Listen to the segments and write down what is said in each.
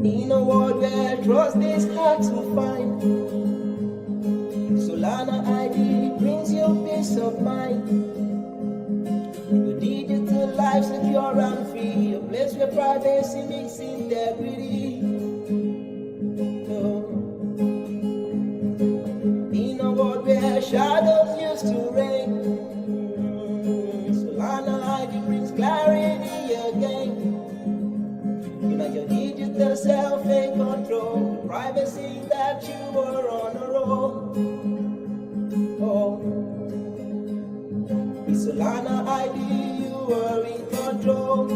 In a world where trust is hard to find, Solana ID brings you peace of mind. Your digital life secure and free, a place where privacy meets integrity. In a world where shadows used to reign, Solana ID brings clarity again. Your digital self in control, the privacy that you were on a roll. With Solana ID, you are in control.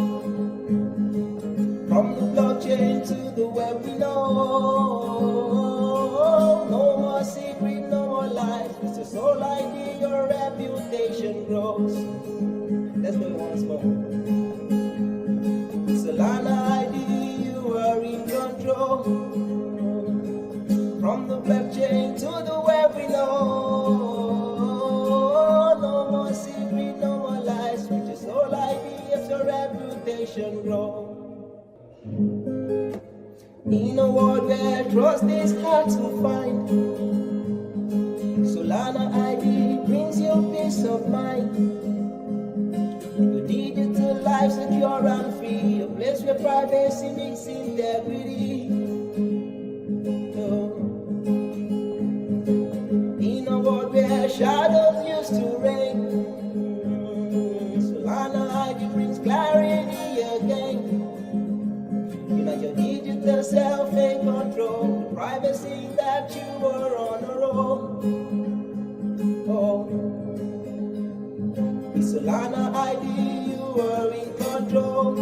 From the blockchain to the web, we know. No more secret, no more lies. With your soul ID, your reputation grows. Let's do it once more. With Solana ID, you are in control. From the blockchain to the web, we know. No more secret, no more lies. With your soul ID, if your reputation grows. In a world where trust is hard to find, Solana ID brings you peace of mind. Your digital life secure and free, a place where privacy meets integrity. In a world where shadows used to reign, Solana ID brings clarity again. Your digital self in control, the privacy that you were on a roll. With Solana ID, you are in control.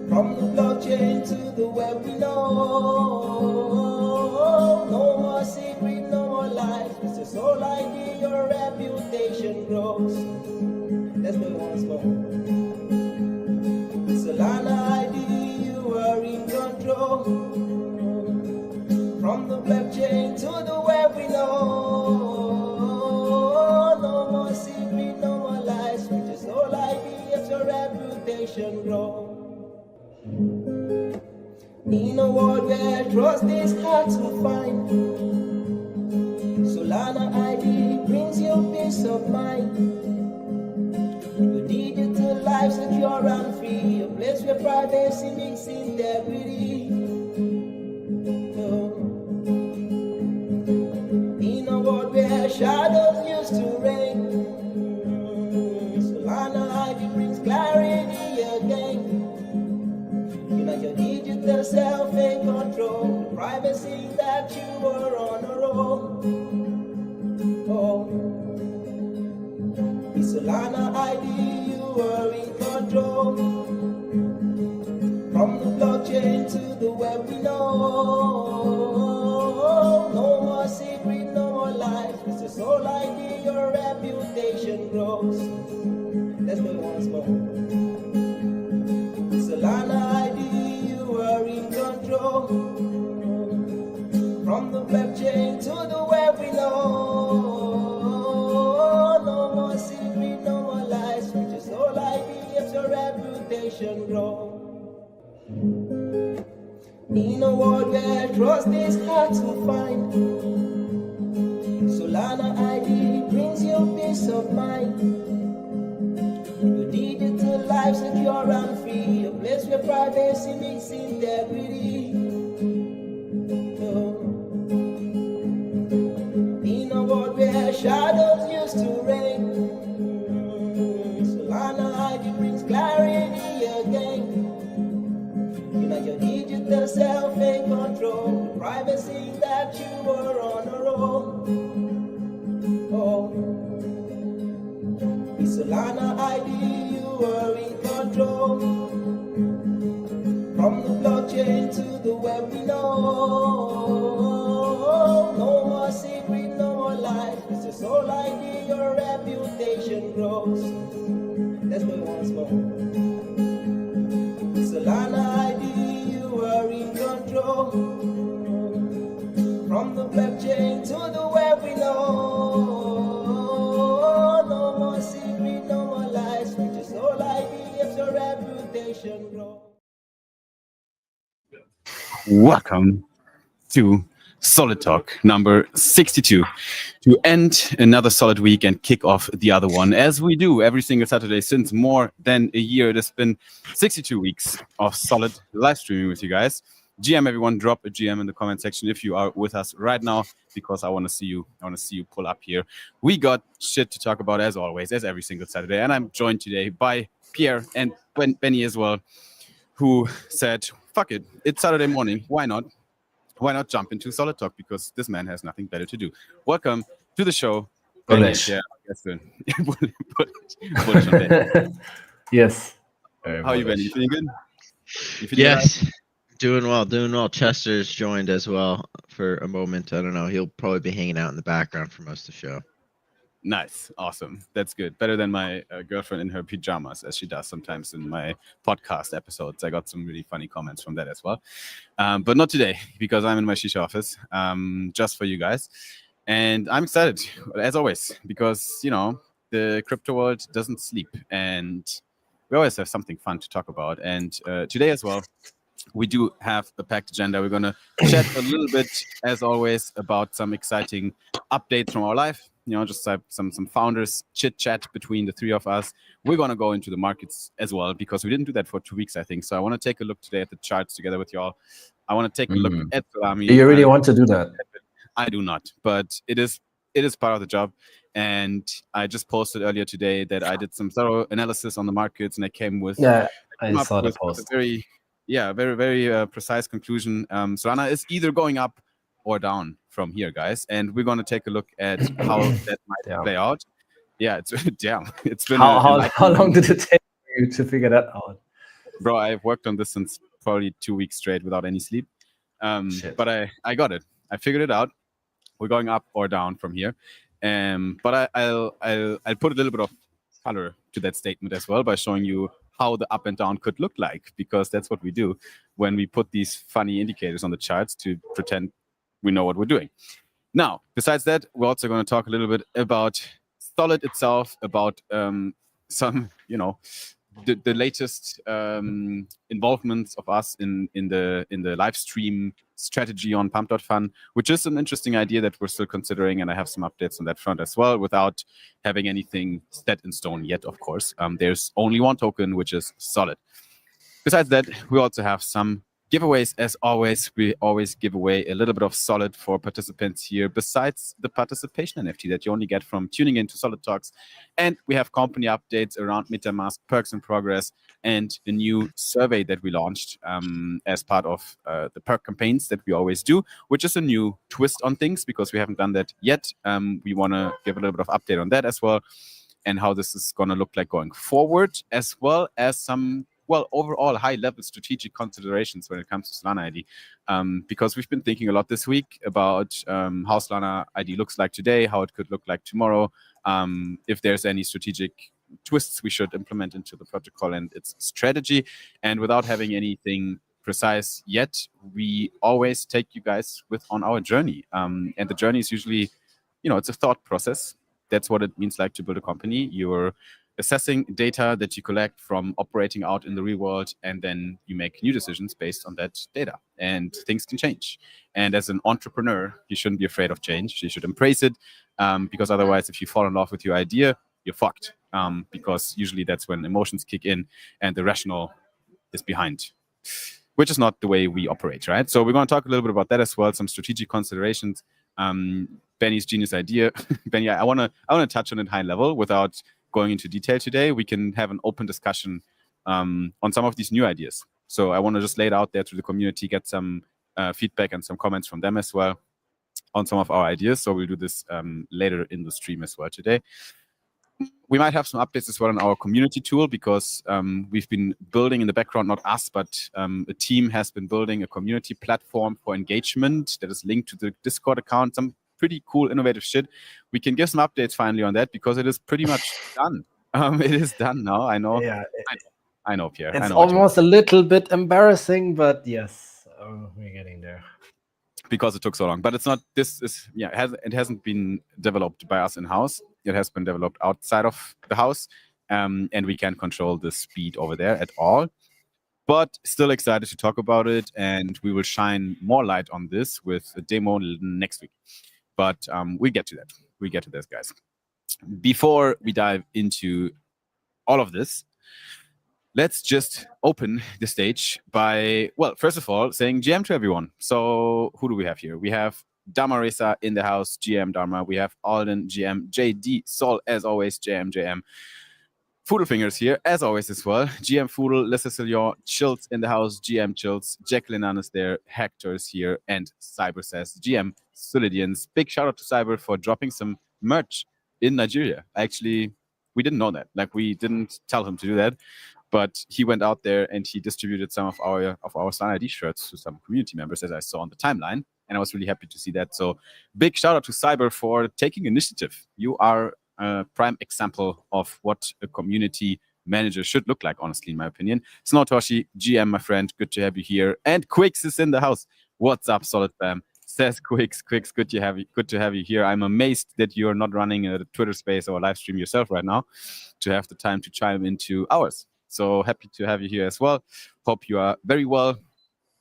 From the blockchain to the web, we know. No more secret, no more lies. With your soul ID, your reputation grows. Let's do it once more. With Solana ID, you are in control. From the blockchain to the web, we know. No more secret, no more lies. With your soul ID, if your reputation grows. In a world where trust is hard to find, Solana ID brings you peace of mind. Your digital life secure and free, a place where privacy meets integrity. In a world where shadows used to reign, Solana ID brings clarity again. Your digital self in control, the privacy that you were on a roll. With Solana ID, you are in control. From the blockchain to the web, we know. No more secret, no more lies. With your soul ID, your reputation grows. Let's do it once more. With Solana ID, you are in control. From the blockchain to the web, we know. No more secret, no more lies. With your soul ID, if your reputation grows. In a world where trust is hard to find, Solana ID brings you peace of mind. Your digital life secure and free, a place where privacy meets integrity. In a world where shadows used to reign, Solana ID brings clarity again. Your digital self in control, the privacy that you were on a roll. With Solana ID, you are in control. From the blockchain to the web, we know. No more secret, no more lies. With your soul ID, your reputation grows. Let's do it once more. With Solana ID, you are in control. From the blockchain to the web, we know. No more secret, no more lies. With your soul ID, if your reputation grows. Welcome to Solid Talk number 62 to end another solid week and kick off the other one as we do every single Saturday since more than a year. It has been 62 weeks of solid live streaming with you guys. GM everyone, drop a GM in the comment section if you are with us right now because I want to see you. I want to see you pull up here. We got shit to talk about as always, as every single Saturday, and I'm joined today by Pierre and Benny as well, who said, "Fuck it, it's Saturday morning. Why not? Why not jump into Solid Talk? Because this man has nothing better to do." Welcome to the show. Bullish. Yeah, bullish on that. Yes. How are you, Benny? You feeling good? You feeling Yes, doing well, doing well. Chester's joined as well for a moment. I don't know. He'll probably be hanging out in the background for most of the show. Nice, awesome. That's good. Better than my girlfriend in her pajamas, as she does sometimes in my podcast episodes. I got some really funny comments from that as well. But not today, because I'm in my shisha office, just for you guys. And I'm excited, as always, because, you know, the crypto world doesn't sleep. And we always have something fun to talk about. And today as well, we do have a packed agenda. We're going to chat a little bit, as always, about some exciting updates from our life. You know, just some founders chit chat between the three of us. We're going to go into the markets as well because we didn't do that for 2 weeks, I think. So I want to take a look today at the charts together with y'all. I want to take a look at Salami. Do you really want to do that? I do not, but it is part of the job. And I just posted earlier today that I did some thorough analysis on the markets, and I came with I saw the with post. a very precise conclusion. Solana is either going up or down from here, guys, and we're going to take a look at how that might play out. Yeah, it's damn. It's been how long did it take you to figure that out, bro? I've worked on this since probably 2 weeks straight without any sleep. But I got it. I figured it out. We're going up or down from here. But I'll put a little bit of color to that statement as well by showing you how the up and down could look like, because that's what we do when we put these funny indicators on the charts to pretend we know what we're doing. Now, besides that, we're also going to talk a little bit about Solid itself, about some, you know, the latest involvements of us in the live stream strategy on Pump.fun, which is an interesting idea that we're still considering, and I have some updates on that front as well, without having anything set in stone yet, of course. There's only one token, which is Solid. Besides that, we also have some giveaways. As always, we always give away a little bit of Solid for participants here, besides the participation NFT that you only get from tuning into Solid Talks. And we have company updates around MetaMask, perks in progress, and a new survey that we launched as part of the perk campaigns that we always do, which is a new twist on things because we haven't done that yet. We want to give a little bit of update on that as well, and how this is going to look like going forward, as well as some overall high-level strategic considerations when it comes to Solana ID, because we've been thinking a lot this week about how Solana ID looks like today, how it could look like tomorrow, if there's any strategic twists we should implement into the protocol and its strategy. And without having anything precise yet, we always take you guys on our journey. And the journey is usually, you know, it's a thought process. That's what it means like to build a company. You're assessing data that you collect from operating out in the real world, and then you make new decisions based on that data, and things can change. And as an entrepreneur, you shouldn't be afraid of change. You should embrace it, because otherwise, if you fall in love with your idea, you're fucked, because usually that's when emotions kick in and the rational is behind, which is not the way we operate, right? So we're going to talk a little bit about that as well, some strategic considerations. Benny's genius idea. Benny, I want to touch on it high level without going into detail today. We can have an open discussion on some of these new ideas. So I want to just lay it out there to the community, get some feedback and some comments from them as well on some of our ideas. So we'll do this later in the stream as well today. We might have some updates as well on our community tool, because we've been building in the background, not us, but a team has been building a community platform for engagement that is linked to the Discord account. Some pretty cool, innovative shit. We can give some updates finally on that, because it is pretty much done. It is done now. I know. Yeah, I know, Pierre. it's I know almost a little bit embarrassing, but yes, we're getting there. Because it took so long. But it's not. This is it hasn't been developed by us in house. It has been developed outside of the house, and we can't control the speed over there at all. but still excited to talk about it. And we will shine more light on this with a demo next week. But we get to that. We get to this, guys. Before we dive into all of this, let's just open the stage by, well, first of all, saying GM to everyone. So who do we have here? We have Damarisa in the house, GM Dharma. We have Alden, GM, JD, Sol, as always, JM. Foodlefingers here, as always, as well. GM Foodle, Le Cecilion, Chills in the house, GM Chills, Jacqueline Ann is there, Hector's here, and Cyber says, GM Solidians. Big shout out to Cyber for dropping some merch in Nigeria. Actually, we didn't know that. Like, we didn't tell him to do that, but he went out there and he distributed some of our Slan ID shirts to some community members, as I saw on the timeline, and I was really happy to see that. So, big shout out to Cyber for taking initiative. You are a prime example of what a community manager should look like, honestly, in my opinion. Snowtoshi, GM, my friend, good to have you here. And Quicks is in the house. What's up, Solid Fam? Says Quicks, good to have you here. I'm amazed that you're not running a Twitter space or a live stream yourself right now to have the time to chime into ours. So happy to have you here as well. Hope you are very well.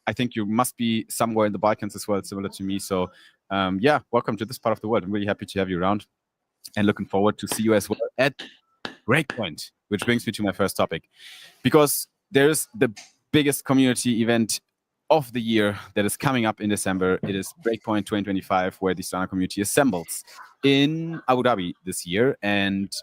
I think you must be somewhere in the Balkans as well, similar to me. So yeah, welcome to this part of the world. I'm really happy to have you around. And looking forward to see you as well at Breakpoint, which brings me to my first topic. Because there's the biggest community event of the year that is coming up in December. It is Breakpoint 2025, where the Solana community assembles in Abu Dhabi this year. And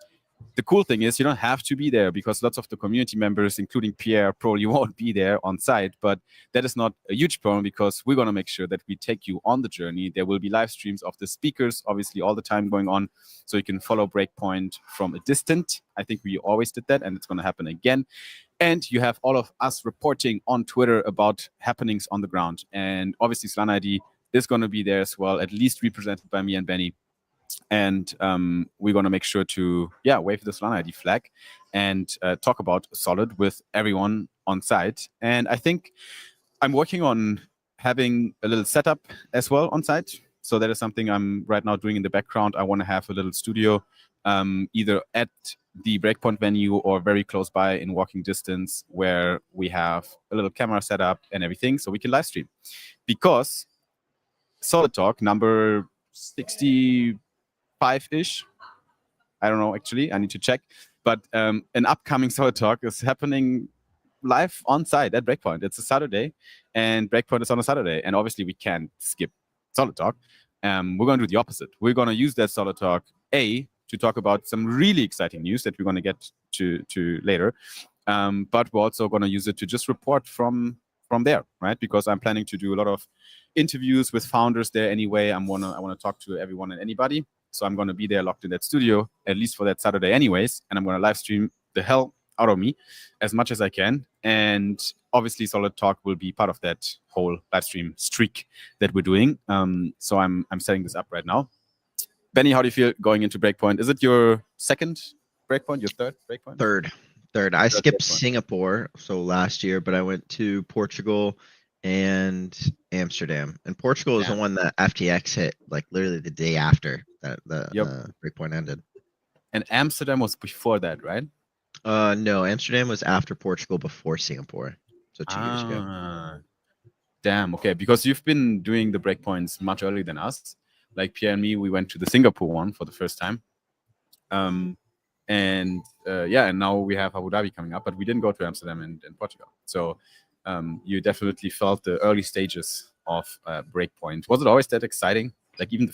the cool thing is you don't have to be there, because lots of the community members, including Pierre, probably won't be there on site. But that is not a huge problem, because we're going to make sure that we take you on the journey. There will be live streams of the speakers, obviously, all the time going on, so you can follow Breakpoint from a distance. I think we always did that, and it's going to happen again. And you have all of us reporting on Twitter about happenings on the ground. And obviously, Solana ID is going to be there as well, at least represented by me and Benny. And we're going to make sure to, wave the Solana ID flag and talk about Solid with everyone on site. And I think I'm working on having a little setup as well on site. So that is something I'm right now doing in the background. I want to have a little studio either at the Breakpoint venue or very close by in walking distance, where we have a little camera set up and everything, so we can live stream. Because Solid Talk number 65-ish, I don't know, actually, I need to check, but an upcoming Solid Talk is happening live on site at Breakpoint. It's a Saturday, and Breakpoint is on a Saturday, and obviously we can't skip Solid Talk. We're going to do the opposite. We're going to use that Solid Talk, to talk about some really exciting news that we're going to get to later, but we're also going to use it to just report from there, right? Because I'm planning to do a lot of interviews with founders there anyway. I want to talk to everyone and anybody. So I'm going to be there locked in that studio, at least for that Saturday anyways. And I'm going to live stream the hell out of me as much as I can. And obviously Solid Talk will be part of that whole live stream streak that we're doing. So I'm setting this up right now. Benny, how do you feel going into Breakpoint? Is it your second Breakpoint, your third Breakpoint? Third. I skipped Singapore last year, but I went to Portugal and Amsterdam. And Portugal is the one that FTX hit like literally the day after that the Breakpoint ended. And Amsterdam was before that, right? No, Amsterdam was after Portugal, before Singapore. So 2 years ago. Damn, okay. Because you've been doing the Breakpoints much earlier than us. Like Pierre and me, we went to the Singapore one for the first time. And now we have Abu Dhabi coming up, but we didn't go to Amsterdam and Portugal. So you definitely felt the early stages of Breakpoint. Was it always that exciting? Like even the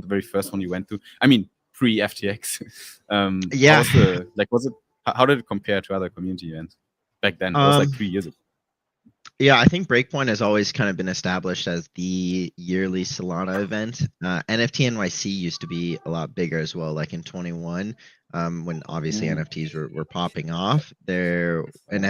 very first one you went to? I mean, pre-FTX. How did it compare to other community events back then? It was like 3 years ago. Yeah, I think Breakpoint has always kind of been established as the yearly Solana event. NFT NYC used to be a lot bigger as well, like in 21, when obviously NFTs were popping off there, and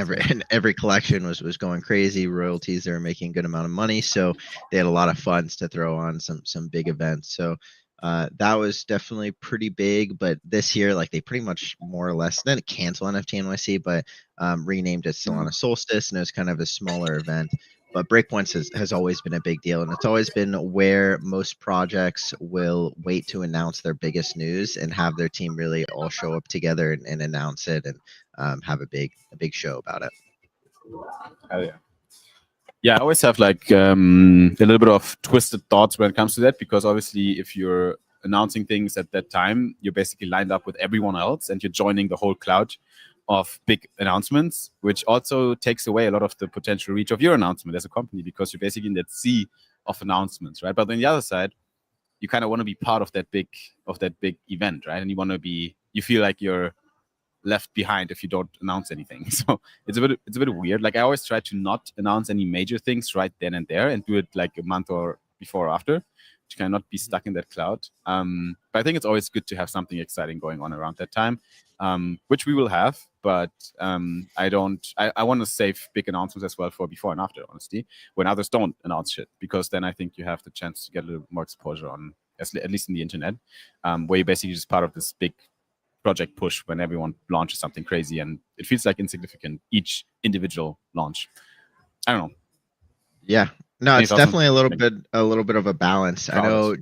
every collection was going crazy. Royalties, they were making a good amount of money, so they had a lot of funds to throw on some big events. So that was definitely pretty big. But this year, like, they pretty much more or less didn't cancel NFT NYC, but renamed it Solana Solstice, and it was kind of a smaller event. But Breakpoints has always been a big deal, and it's always been where most projects will wait to announce their biggest news and have their team really all show up together and announce it and have a big show about it. Hell yeah. Yeah, I always have like a little bit of twisted thoughts when it comes to that, because obviously if you're announcing things at that time, you're basically lined up with everyone else and you're joining the whole cloud of big announcements, which also takes away a lot of the potential reach of your announcement as a company, because you're basically in that sea of announcements, right? But on the other side, you kind of want to be part of that big event, right? And you feel like you're left behind if you don't announce anything. So it's a bit weird. Like I always try to not announce any major things right then and there, and do it like a month or before or after, to kind of not be stuck in that cloud. But I think it's always good to have something exciting going on around that time, which we will have. But I want to save big announcements as well for before and after, honestly, when others don't announce shit, because then I think you have the chance to get a little more exposure on, at least in the internet, where you're basically just part of this big project push when everyone launches something crazy, and it feels like insignificant each individual launch. I don't know. Yeah, no, it's definitely a little bit of a balance. I know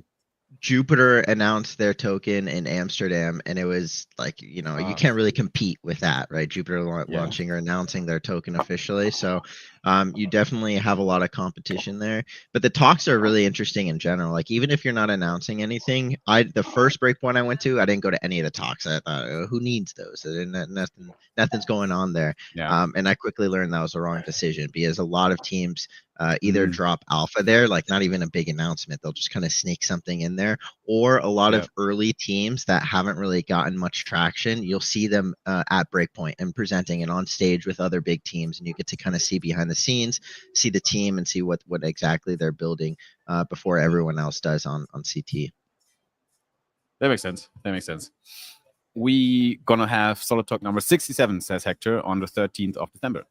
Jupiter announced their token in Amsterdam, and it was like, you can't really compete with that, right? Jupiter launching or announcing their token officially. So you definitely have a lot of competition there. But the talks are really interesting in general. Like, even if you're not announcing anything, the first Breakpoint I went to, I didn't go to any of the talks. I thought, who needs those? Nothing's going on there. Yeah. And I quickly learned that was the wrong decision, because a lot of teams either drop alpha there, like not even a big announcement, they'll just kind of sneak something in there, or a lot of early teams that haven't really gotten much traction, you'll see them at Breakpoint and presenting and on stage with other big teams, and you get to kind of see behind the scenes, see the team, and see what exactly they're building before everyone else does on CT. That makes sense. We gonna have Solid Talk number 67, says Hector, on the 13th of December.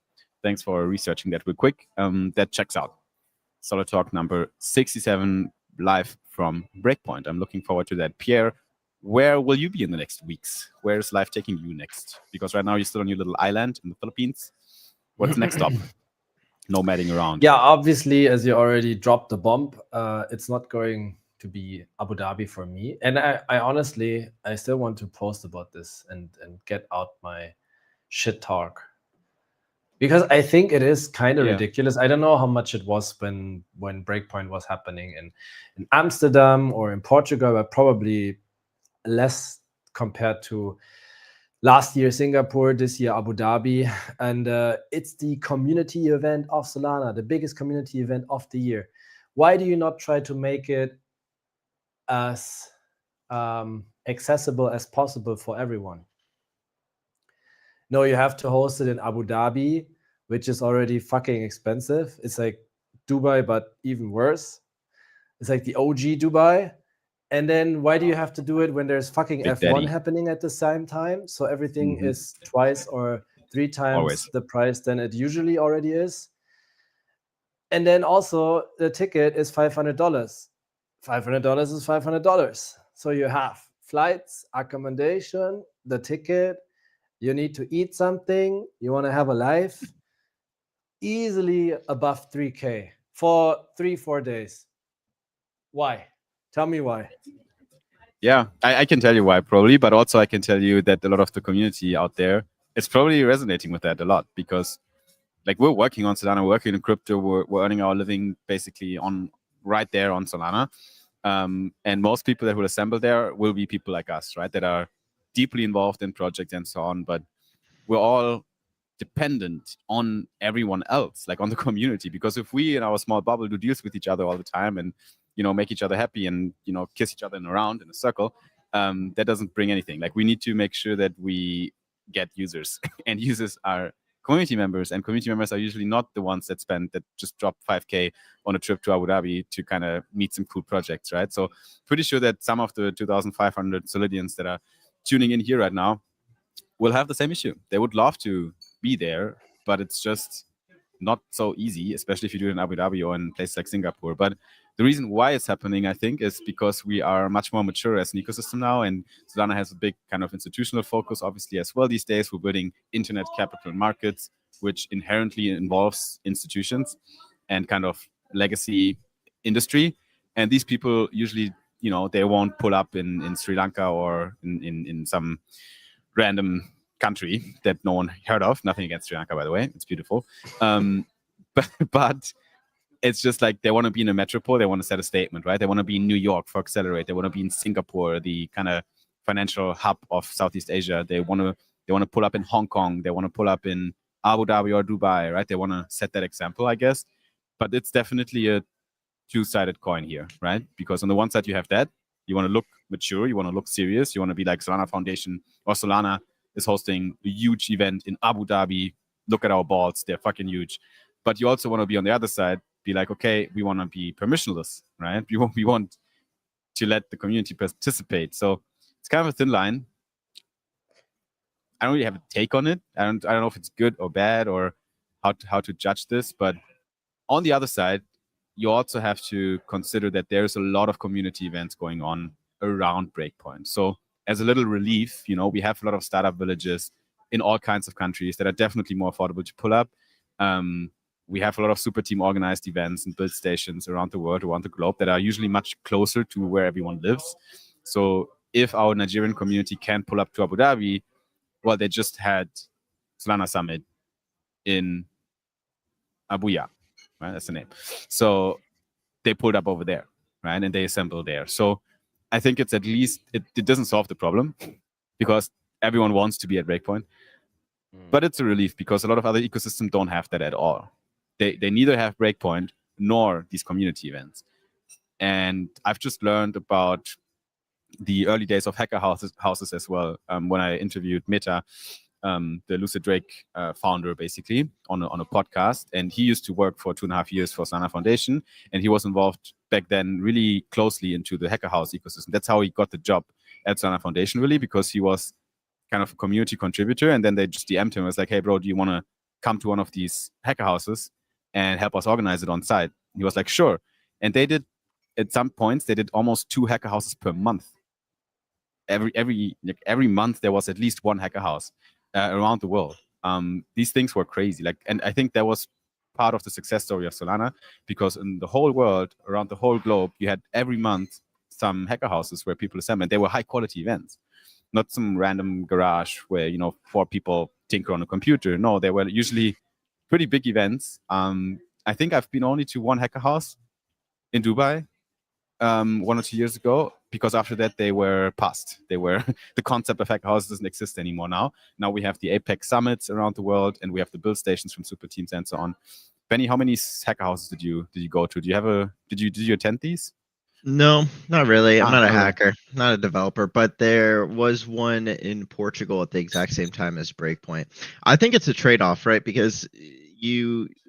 Thanks for researching that real quick. That checks out. Solid Talk number 67, live from Breakpoint. I'm looking forward to that. Pierre, where will you be in the next weeks? Where is life taking you next? Because right now you're still on your little island in the Philippines. What's next stop? Nomading around. Yeah, obviously, as you already dropped the bomb, it's not going to be Abu Dhabi for me. And I honestly, I still want to post about this and get out my shit talk, because I think it is kind of ridiculous. I don't know how much it was when Breakpoint was happening in Amsterdam or in Portugal, but probably less compared to last year Singapore, this year Abu Dhabi. And it's the community event of Solana, the biggest community event of the year. Why do you not try to make it as accessible as possible for everyone? No, you have to host it in Abu Dhabi, which is already fucking expensive. It's like Dubai, but even worse. It's like the OG Dubai. And then why do you have to do it when there's fucking Big F1 Daddy happening at the same time? So everything is twice or three times the price than it usually already is. And then also the ticket is $500. $500 is $500. So you have flights, accommodation, the ticket. You need to eat something. You want to have a life. Easily above 3K for 3-4 days. Why? Tell me why. Yeah, I can tell you why, probably, but also I can tell you that a lot of the community out there is probably resonating with that a lot, because like we're working on Solana, we're working in crypto, we're earning our living basically right there on Solana. And most people that will assemble there will be people like us, right? That are deeply involved in projects and so on, but we're all dependent on everyone else, like on the community, because if we in our small bubble do deals with each other all the time and make each other happy and kiss each other around in a circle, that doesn't bring anything. Like we need to make sure that we get users and users are community members, and community members are usually not the ones that just drop 5K on a trip to Abu Dhabi to kind of meet some cool projects, right? So pretty sure that some of the 2,500 Solidians that are tuning in here right now will have the same issue. They would love to be there, but it's just not so easy, especially if you do it in Abu Dhabi or in places like Singapore. But the reason why it's happening, I think, is because we are much more mature as an ecosystem now, and Solana has a big kind of institutional focus, obviously, as well these days. We're building internet capital markets, which inherently involves institutions and kind of legacy industry. And these people usually, they won't pull up in Sri Lanka or in some random country that no one heard of. Nothing against Sri Lanka, by the way. It's beautiful. But it's just like they want to be in a metropole. They want to set a statement, right? They want to be in New York for Accelerate. They want to be in Singapore, the kind of financial hub of Southeast Asia. They want to pull up in Hong Kong. They want to pull up in Abu Dhabi or Dubai, right? They want to set that example, I guess. But it's definitely a two-sided coin here, right? Because on the one side you have that, you want to look mature, you want to look serious, you want to be like Solana Foundation, or Solana is hosting a huge event in Abu Dhabi. Look at our balls, they're fucking huge. But you also want to be on the other side, be like, okay, we want to be permissionless, right? We want to let the community participate. So it's kind of a thin line. I don't really have a take on it. I don't know if it's good or bad or how to judge this. But on the other side, you also have to consider that there's a lot of community events going on around Breakpoint. So as a little relief, we have a lot of startup villages in all kinds of countries that are definitely more affordable to pull up. We have a lot of super team organized events and build stations around the world, around the globe, that are usually much closer to where everyone lives. So if our Nigerian community can pull up to Abu Dhabi, well, they just had Solana Summit in Abuja, right? That's the name. So they pulled up over there, right? And they assembled there. So I think it's at least, it doesn't solve the problem because everyone wants to be at Breakpoint. But it's a relief because a lot of other ecosystems don't have that at all. They neither have Breakpoint nor these community events. And I've just learned about the early days of hacker houses as well. When I interviewed Meta, the Lucid Drake founder, basically on a podcast, and he used to work for 2.5 years for Solana Foundation, and he was involved back then really closely into the hacker house ecosystem. That's how he got the job at Solana Foundation, really, because he was kind of a community contributor, and then they just DM'd him. It was like, hey, bro, do you want to come to one of these hacker houses and help us organize it on site? He was like, sure. And they did, at some points, they did almost 2 hacker houses per month. Every month there was at least one hacker house around the world. These things were crazy. And I think that was part of the success story of Solana, because in the whole world, around the whole globe, you had every month some hacker houses where people assembled. They were high quality events, not some random garage where 4 people tinker on a computer. No, they were usually pretty big events. I think I've been only to one hacker house in Dubai 1 or 2 years ago, because after that they were past. They were the concept of hacker houses doesn't exist anymore now. Now we have the Apex summits around the world, and we have the build stations from super teams and so on. Benny, how many hacker houses did you go to? Did you attend these? No, not really. I'm not a hacker, not a developer, but there was one in Portugal at the exact same time as Breakpoint. I think it's a trade-off, right? Because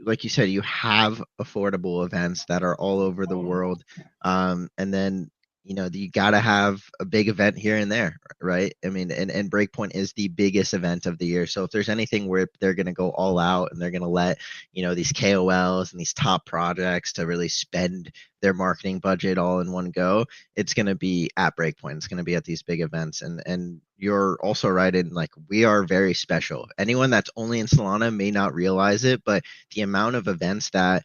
like you said, you have affordable events that are all over the world. And then, you got to have a big event here and there, right? I mean, and Breakpoint is the biggest event of the year. So if there's anything where they're going to go all out and they're going to let, these KOLs and these top projects to really spend their marketing budget all in one go, it's going to be at Breakpoint. It's going to be at these big events. And you're also right in, we are very special. Anyone that's only in Solana may not realize it, but the amount of events that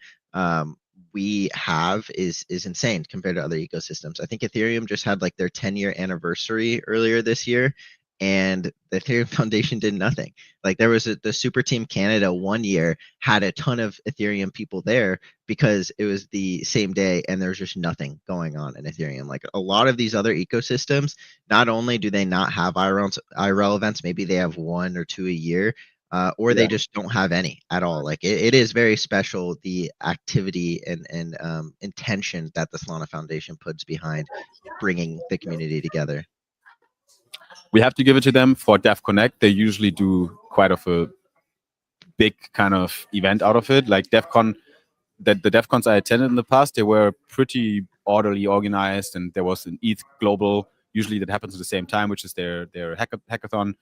we have is insane compared to other ecosystems. I think Ethereum just had their 10-year anniversary earlier this year, and the Ethereum Foundation did nothing. There was the Super Team Canada 1 year had a ton of Ethereum people there because it was the same day and there's just nothing going on in Ethereum. A lot of these other ecosystems, not only do they not have IRL events, maybe they have 1 or 2 a year, or they just don't have any at all. It is very special, the activity and intention that the Solana Foundation puts behind bringing the community together. We have to give it to them for DEF Connect. They usually do quite of a big kind of event out of it. Like DEFCON, the DEF CONs I attended in the past, they were pretty orderly organized, and there was an ETH Global. Usually that happens at the same time, which is their hackathon,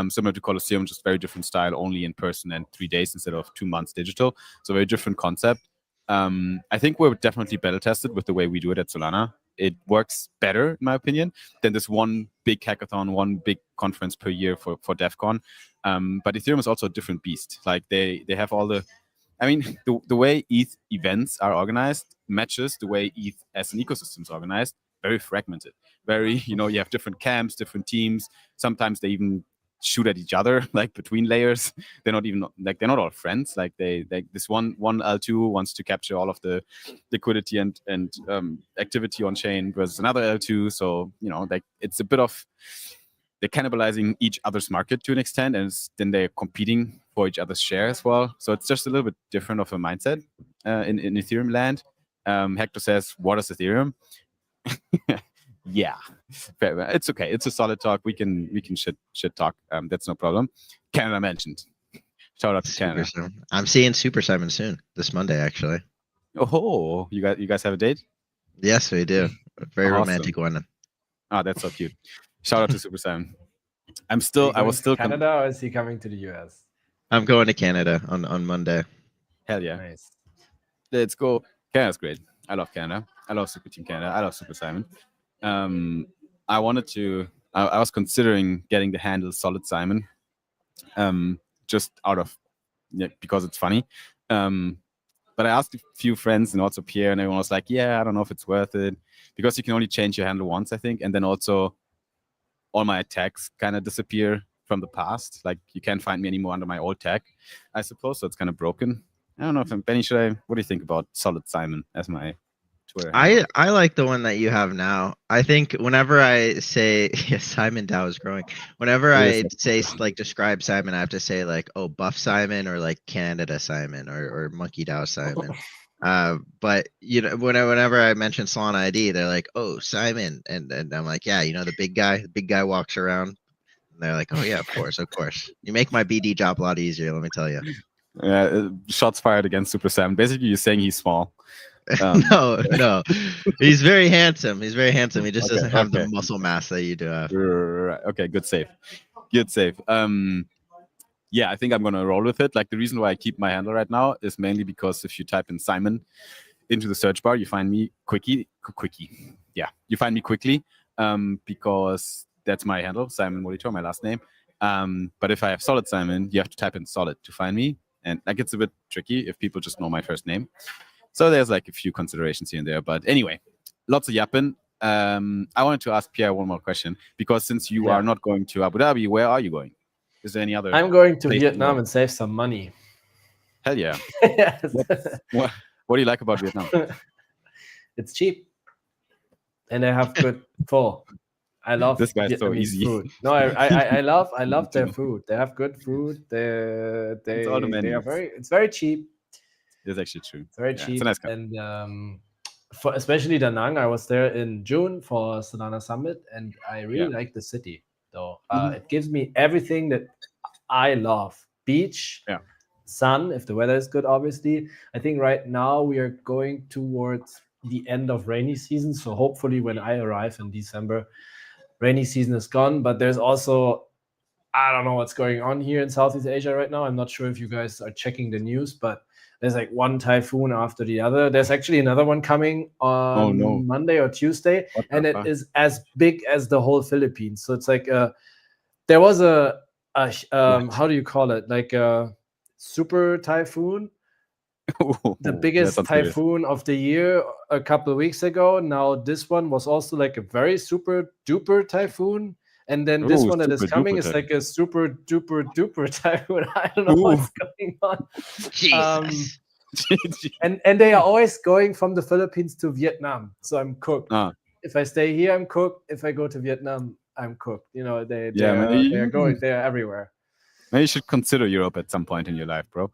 similar to Colosseum, just very different style, only in person and 3 days instead of 2 months digital. So very different concept. I think we're definitely better tested with the way we do it at Solana. It works better, in my opinion, than this one big hackathon, one big conference per year for DEF CON. But Ethereum is also a different beast. They have all the, the way ETH events are organized matches the way ETH as an ecosystem is organized. Very fragmented. Very, you have different camps, different teams. Sometimes they even shoot at each other, like between layers. They're not all friends. Like this one L2 wants to capture all of the liquidity and activity on chain versus another L2. So like it's a bit of, they're cannibalizing each other's market to an extent, and then they're competing for each other's share as well. So it's just a little bit different of a mindset in Ethereum land. Hector says, "What is Ethereum?" Yeah, it's okay. It's a solid talk. We can shit talk. That's no problem. Canada mentioned. Shout out to Canada. I'm seeing Super Simon soon, this Monday actually. Oh, you guys have a date? Yes, we do. A very romantic one. Oh, that's so cute. Shout out to Super Simon. I was still Canada, or is he coming to the US? I'm going to Canada on Monday. Hell yeah. Nice. Let's go. Canada's great. I love Canada. I love Super Team Canada. I love Super Simon. I was considering getting the handle Solid Simon, just out of, because it's funny. But I asked a few friends and also Pierre, and everyone was like, yeah, I don't know if it's worth it, because you can only change your handle once, I think. And then also all my tags kind of disappear from the past. Like you can't find me anymore under my old tag, I suppose. So it's kind of broken. I don't know if Benny, what do you think about Solid Simon as my Twitter handle? I like the one that you have now. I think whenever I say Simon DAO is growing, whenever I say like describe Simon, I have to say like, oh, Buff Simon, or like Canada Simon, or Monkey DAO Simon. But whenever I mention Solana ID, they're like, oh, Simon, and I'm like, yeah, the big guy walks around, and they're like, oh yeah, of course. You make my BD job a lot easier, let me tell you. Shots fired against Super Simon. Basically, you're saying he's small. No, he's very handsome. He just doesn't have the muscle mass that you do have. Right. Okay, good save. Yeah, I think I'm gonna roll with it. Like the reason why I keep my handle right now is mainly because if you type in Simon into the search bar, you find me quickly. Yeah, you find me quickly, because that's my handle, Simon Molitor, my last name. But if I have Solid Simon, you have to type in Solid to find me, and that gets a bit tricky if people just know my first name. So there's like a few considerations here and there. But anyway, lots of yapping. I wanted to ask Pierre one more question, because since you are not going to Abu Dhabi, where are you going? Is there any other? I'm going to Vietnam and save some money. Hell yeah. Yes. What do you like about Vietnam? It's cheap. And they have good pho. I love this guy's Vietnamese so easy. food. No, I love their food. They have good food. They are it's very cheap. It's actually true. It's very cheap. It's a nice and for especially Da Nang, I was there in June for Solana Summit, and I really like the city. So it gives me everything that I love. Beach, sun, if the weather is good, obviously. I think right now we are going towards the end of rainy season. So hopefully when I arrive in December, rainy season is gone. But there's also, I don't know what's going on here in Southeast Asia right now. I'm not sure if you guys are checking the news, but there's like one typhoon after the other. There's actually another one coming on Monday or Tuesday, and it is as big as the whole Philippines. So it's like there was a how do you call it? Like a super typhoon, the biggest typhoon of the year a couple of weeks ago. Now this one was also like a very super duper typhoon. And then this one that is coming is like a super duper duper typhoon. I don't know what's going on. Jesus. And they are always going from the Philippines to Vietnam. So I'm cooked. If I stay here, I'm cooked. If I go to Vietnam, I'm cooked. They are going. They are everywhere. Maybe you should consider Europe at some point in your life, bro.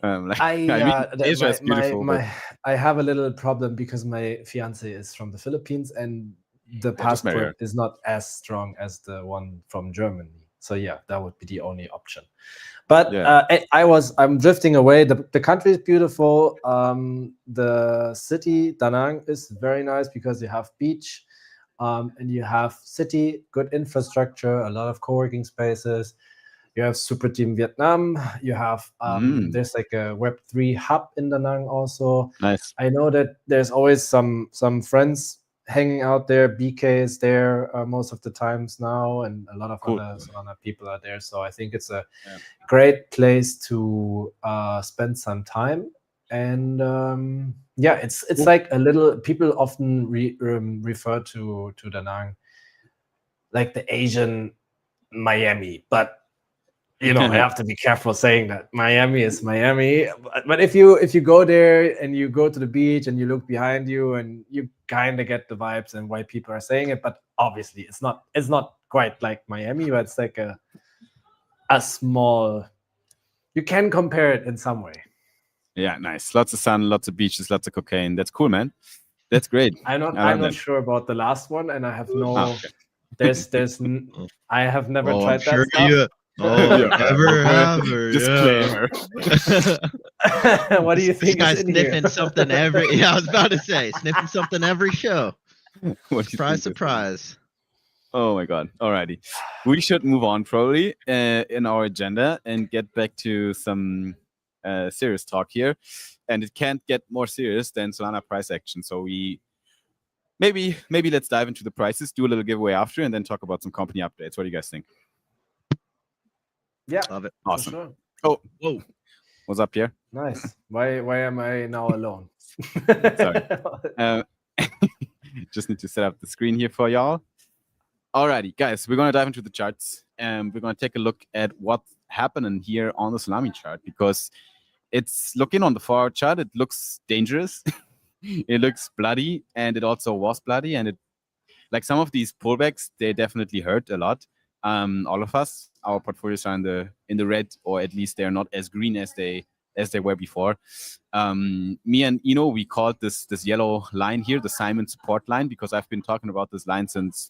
Asia is beautiful. I have a little problem because my fiance is from the Philippines, and the passport is not as strong as the one from Germany. So yeah, that would be the only option. But I'm drifting away. The country is beautiful. The city, Da Nang, is very nice because you have beach, and you have city, good infrastructure, a lot of co-working spaces. You have Super Team Vietnam. You have there's like a Web3 hub in Da Nang also. Nice. I know that there's always some friends hanging out there. BK is there most of the times now, and a lot of other people are there. So I think it's a great place to spend some time. And it's like a little. People often refer to Da Nang like the Asian Miami, but you know, I have to be careful saying that Miami is Miami. But if you go there and you go to the beach and you look behind you and you kind of get the vibes and why people are saying it, but obviously it's not quite like Miami, but it's like a small. You can compare it in some way. Yeah, nice. Lots of sun, lots of beaches, lots of cocaine. That's cool, man. That's great. I'm not sure about the last one, and I have no. Okay. I have never Oh, tried I'm sure that stuff. you. Oh, Yeah. never have. Disclaimer. What do you This think guy's is in here? sniffing something every. Yeah, I was about to say sniffing something every show. What do you Surprise, think? surprise. Oh my god. Alrighty. We should move on probably in our agenda and get back to some serious talk here. And it can't get more serious than Solana price action. So we maybe let's dive into the prices, do a little giveaway after, and then talk about some company updates. What do you guys think? Yeah. Love it. Awesome. Sure. Oh, Whoa. what's up, Pierre? Nice. Why am I now alone? Sorry. Just need to set up the screen here for y'all. Alrighty, guys, we're gonna dive into the charts and we're gonna take a look at what's happening here on the Solana chart, because it's looking on the 4-hour chart, it looks dangerous. It looks bloody, and it also was bloody, and it, like, some of these pullbacks, they definitely hurt a lot. All of us, our portfolios are in the red, or at least they're not as green as they were before. Me and Eno, we called this yellow line here the Simon support line, because I've been talking about this line since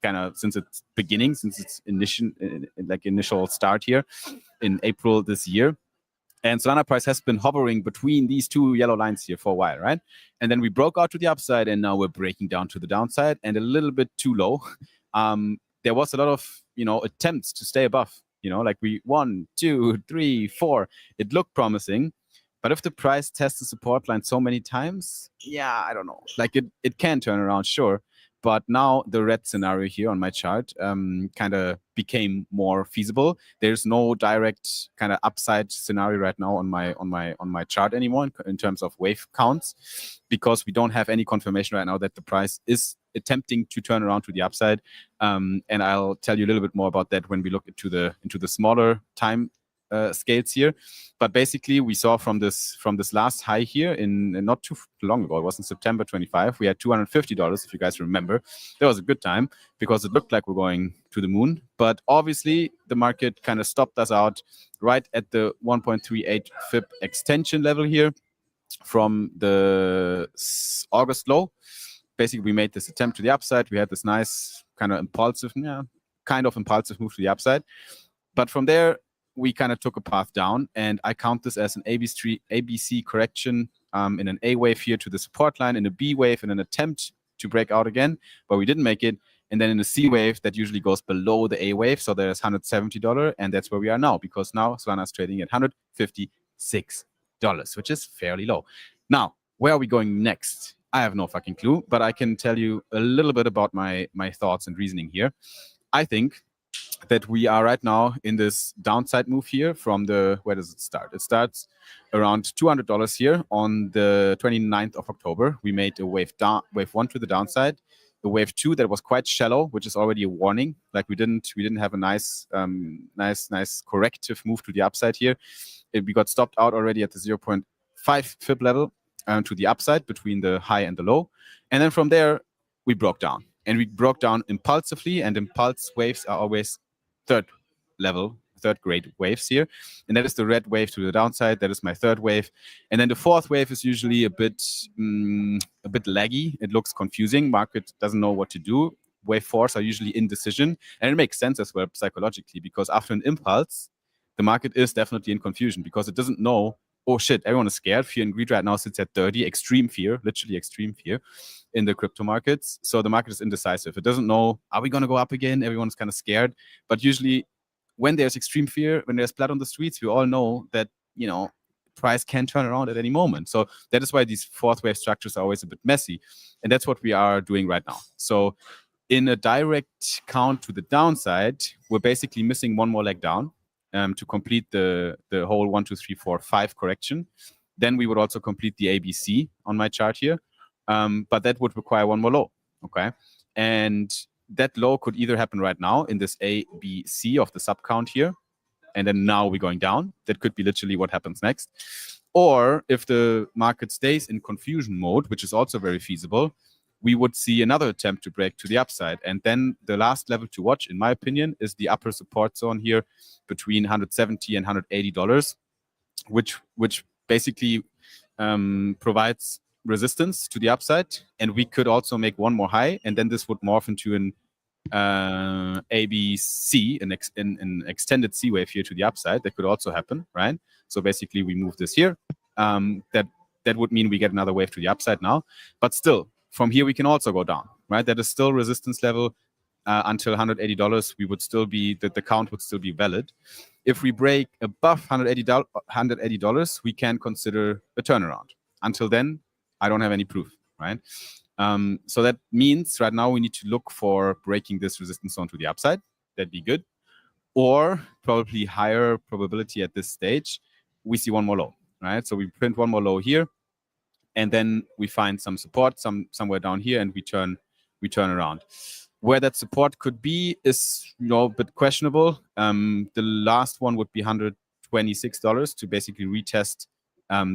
its beginning, since its initial start here in April this year. And Solana price has been hovering between these two yellow lines here for a while, right? And then we broke out to the upside, and now we're breaking down to the downside and a little bit too low. There was a lot of, attempts to stay above, like 1, 2, 3, 4. It looked promising. But if the price tests the support line so many times, yeah, I don't know. Like it can turn around, sure. But now the red scenario here on my chart kind of became more feasible. There's no direct kind of upside scenario right now on my chart anymore in terms of wave counts, because we don't have any confirmation right now that the price is attempting to turn around to the upside. And I'll tell you a little bit more about that when we look into the smaller time scales here. But basically, we saw from this last high here in not too long ago, it was in September 25, we had $250, if you guys remember. That was a good time because it looked like we're going to the moon. But obviously, the market kind of stopped us out right at the 1.38 FIB extension level here from the August low. Basically, we made this attempt to the upside. We had this nice kind of impulsive move to the upside. But from there, we kind of took a path down, and I count this as an ABC correction in an A wave here to the support line, in a B wave in an attempt to break out again, but we didn't make it. And then in a C wave that usually goes below the A wave, so there's $170, and that's where we are now, because now Solana is trading at $156, which is fairly low. Now, where are we going next? I have no fucking clue, but I can tell you a little bit about my thoughts and reasoning here. I think that we are right now in this downside move here from where does it start? It starts around $200 here on the 29th of October. We made a wave 1 to the downside, the wave 2 that was quite shallow, which is already a warning. Like we didn't have a nice corrective move to the upside here. We got stopped out already at the 0.5 FIB level to the upside between the high and the low. And then from there, we broke down. And we broke down impulsively, and impulse waves are always third grade waves here. And that is the red wave to the downside. That is my third wave. And then the fourth wave is usually a bit laggy. It looks confusing. Market doesn't know what to do. Wave 4s are usually indecision. And it makes sense as well psychologically, because after an impulse, the market is definitely in confusion because it doesn't know, oh shit, everyone is scared. Fear and greed right now sits at 30, extreme fear, literally extreme fear in the crypto markets. So the market is indecisive. It doesn't know, are we going to go up again? Everyone's kind of scared. But usually when there's extreme fear, when there's blood on the streets, we all know that, price can turn around at any moment. So that is why these fourth wave structures are always a bit messy. And that's what we are doing right now. So in a direct count to the downside, we're basically missing one more leg down. To complete the whole 1, 2, 3, 4, 5 correction. Then we would also complete the ABC on my chart here. But that would require one more low, okay? And that low could either happen right now in this ABC of the sub count here, and then now we're going down. That could be literally what happens next. Or if the market stays in confusion mode, which is also very feasible, we would see another attempt to break to the upside. And then the last level to watch, in my opinion, is the upper support zone here between $170 and $180, which basically provides resistance to the upside. And we could also make one more high, and then this would morph into an ABC, an extended C wave here to the upside. That could also happen, right? So basically we move this here. That would mean we get another wave to the upside now. But still, from here we can also go down, right? That is still resistance level until $180. We would still be, the count would still be valid. If we break above $180, we can consider a turnaround. Until then, I don't have any proof, right? So that means right now we need to look for breaking this resistance zone to the upside. That'd be good. Or probably higher probability at this stage, we see one more low, right? So we print one more low here, and then we find some support somewhere down here, and we turn around. Where that support could be is, a bit questionable. The last one would be $126 to basically retest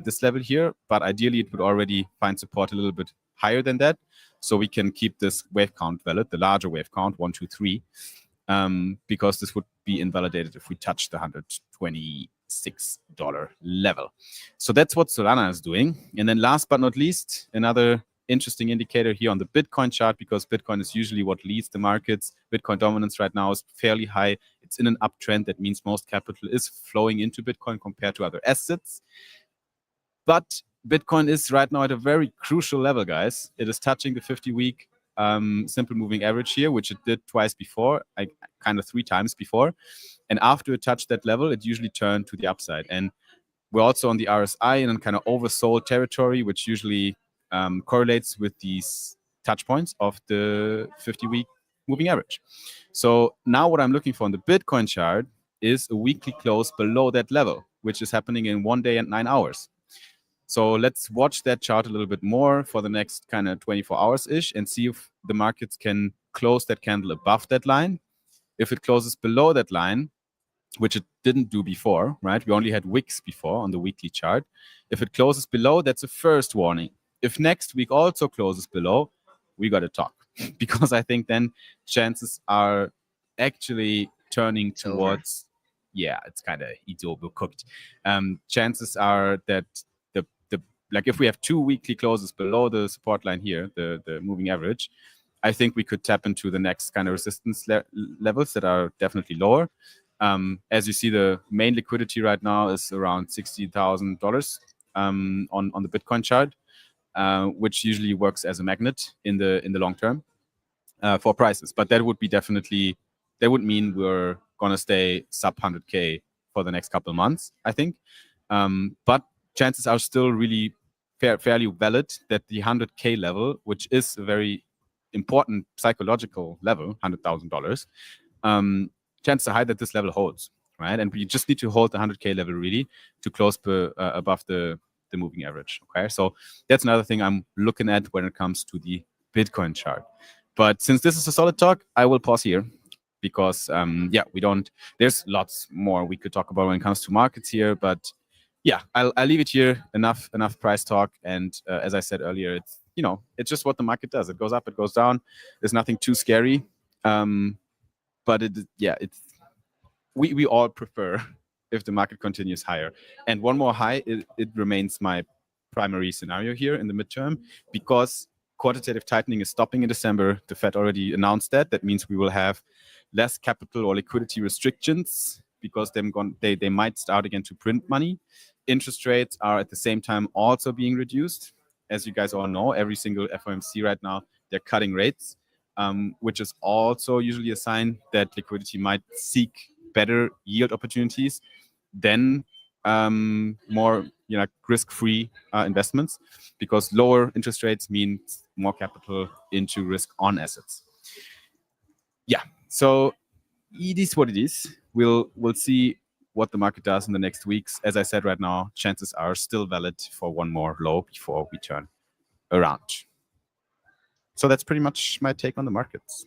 this level here, but ideally it would already find support a little bit higher than that, so we can keep this wave count valid, the larger wave count, 1, 2, 3, because this would be invalidated if we touch the $126 level. So that's what Solana is doing. And then last but not least, another interesting indicator here on the Bitcoin chart, because Bitcoin is usually what leads the markets. Bitcoin dominance right now is fairly high. It's in an uptrend. That means most capital is flowing into Bitcoin compared to other assets. But Bitcoin is right now at a very crucial level, guys. It is touching the 50-week simple moving average here, which it did twice before, kind of 3 times before. And after it touched that level, it usually turned to the upside. And we're also on the RSI in kind of oversold territory, which usually correlates with these touch points of the 50-week moving average. So now what I'm looking for on the Bitcoin chart is a weekly close below that level, which is happening in 1 day and 9 hours. So let's watch that chart a little bit more for the next kind of 24 hours-ish and see if the markets can close that candle above that line. If it closes below that line, which it didn't do before, right? We only had wicks before on the weekly chart. If it closes below, that's a first warning. If next week also closes below, we got to talk, because I think then chances are actually turning towards, it's kind of overcooked. Chances are that like if we have 2 weekly closes below the support line here, the moving average, I think we could tap into the next kind of resistance levels that are definitely lower. As you see, the main liquidity right now is around $60,000 on the Bitcoin chart, which usually works as a magnet in the long term for prices. But that would be definitely, that would mean we're gonna stay sub 100K for the next couple of months, I think. But chances are still really fairly valid that the 100K level, which is a very important psychological level, $100,000, chances are high that this level holds, right? And we just need to hold the 100K level really to close above the moving average, okay? So that's another thing I'm looking at when it comes to the Bitcoin chart. But since this is a solid talk, I will pause here, because there's lots more we could talk about when it comes to markets here, but yeah, I'll leave it here. Enough price talk. And as I said earlier, it's it's just what the market does. It goes up, it goes down. There's nothing too scary. But we all prefer if the market continues higher. And one more high, it remains my primary scenario here in the midterm, because quantitative tightening is stopping in December. The Fed already announced that. That means we will have less capital or liquidity restrictions, because they might start again to print money. Interest rates are at the same time also being reduced. As you guys all know, every single FOMC right now, they're cutting rates, which is also usually a sign that liquidity might seek better yield opportunities than more risk-free investments, because lower interest rates means more capital into risk-on assets. Yeah, so it is what it is. We'll see what the market does in the next weeks. As I said right now, chances are still valid for one more low before we turn around. So that's pretty much my take on the markets.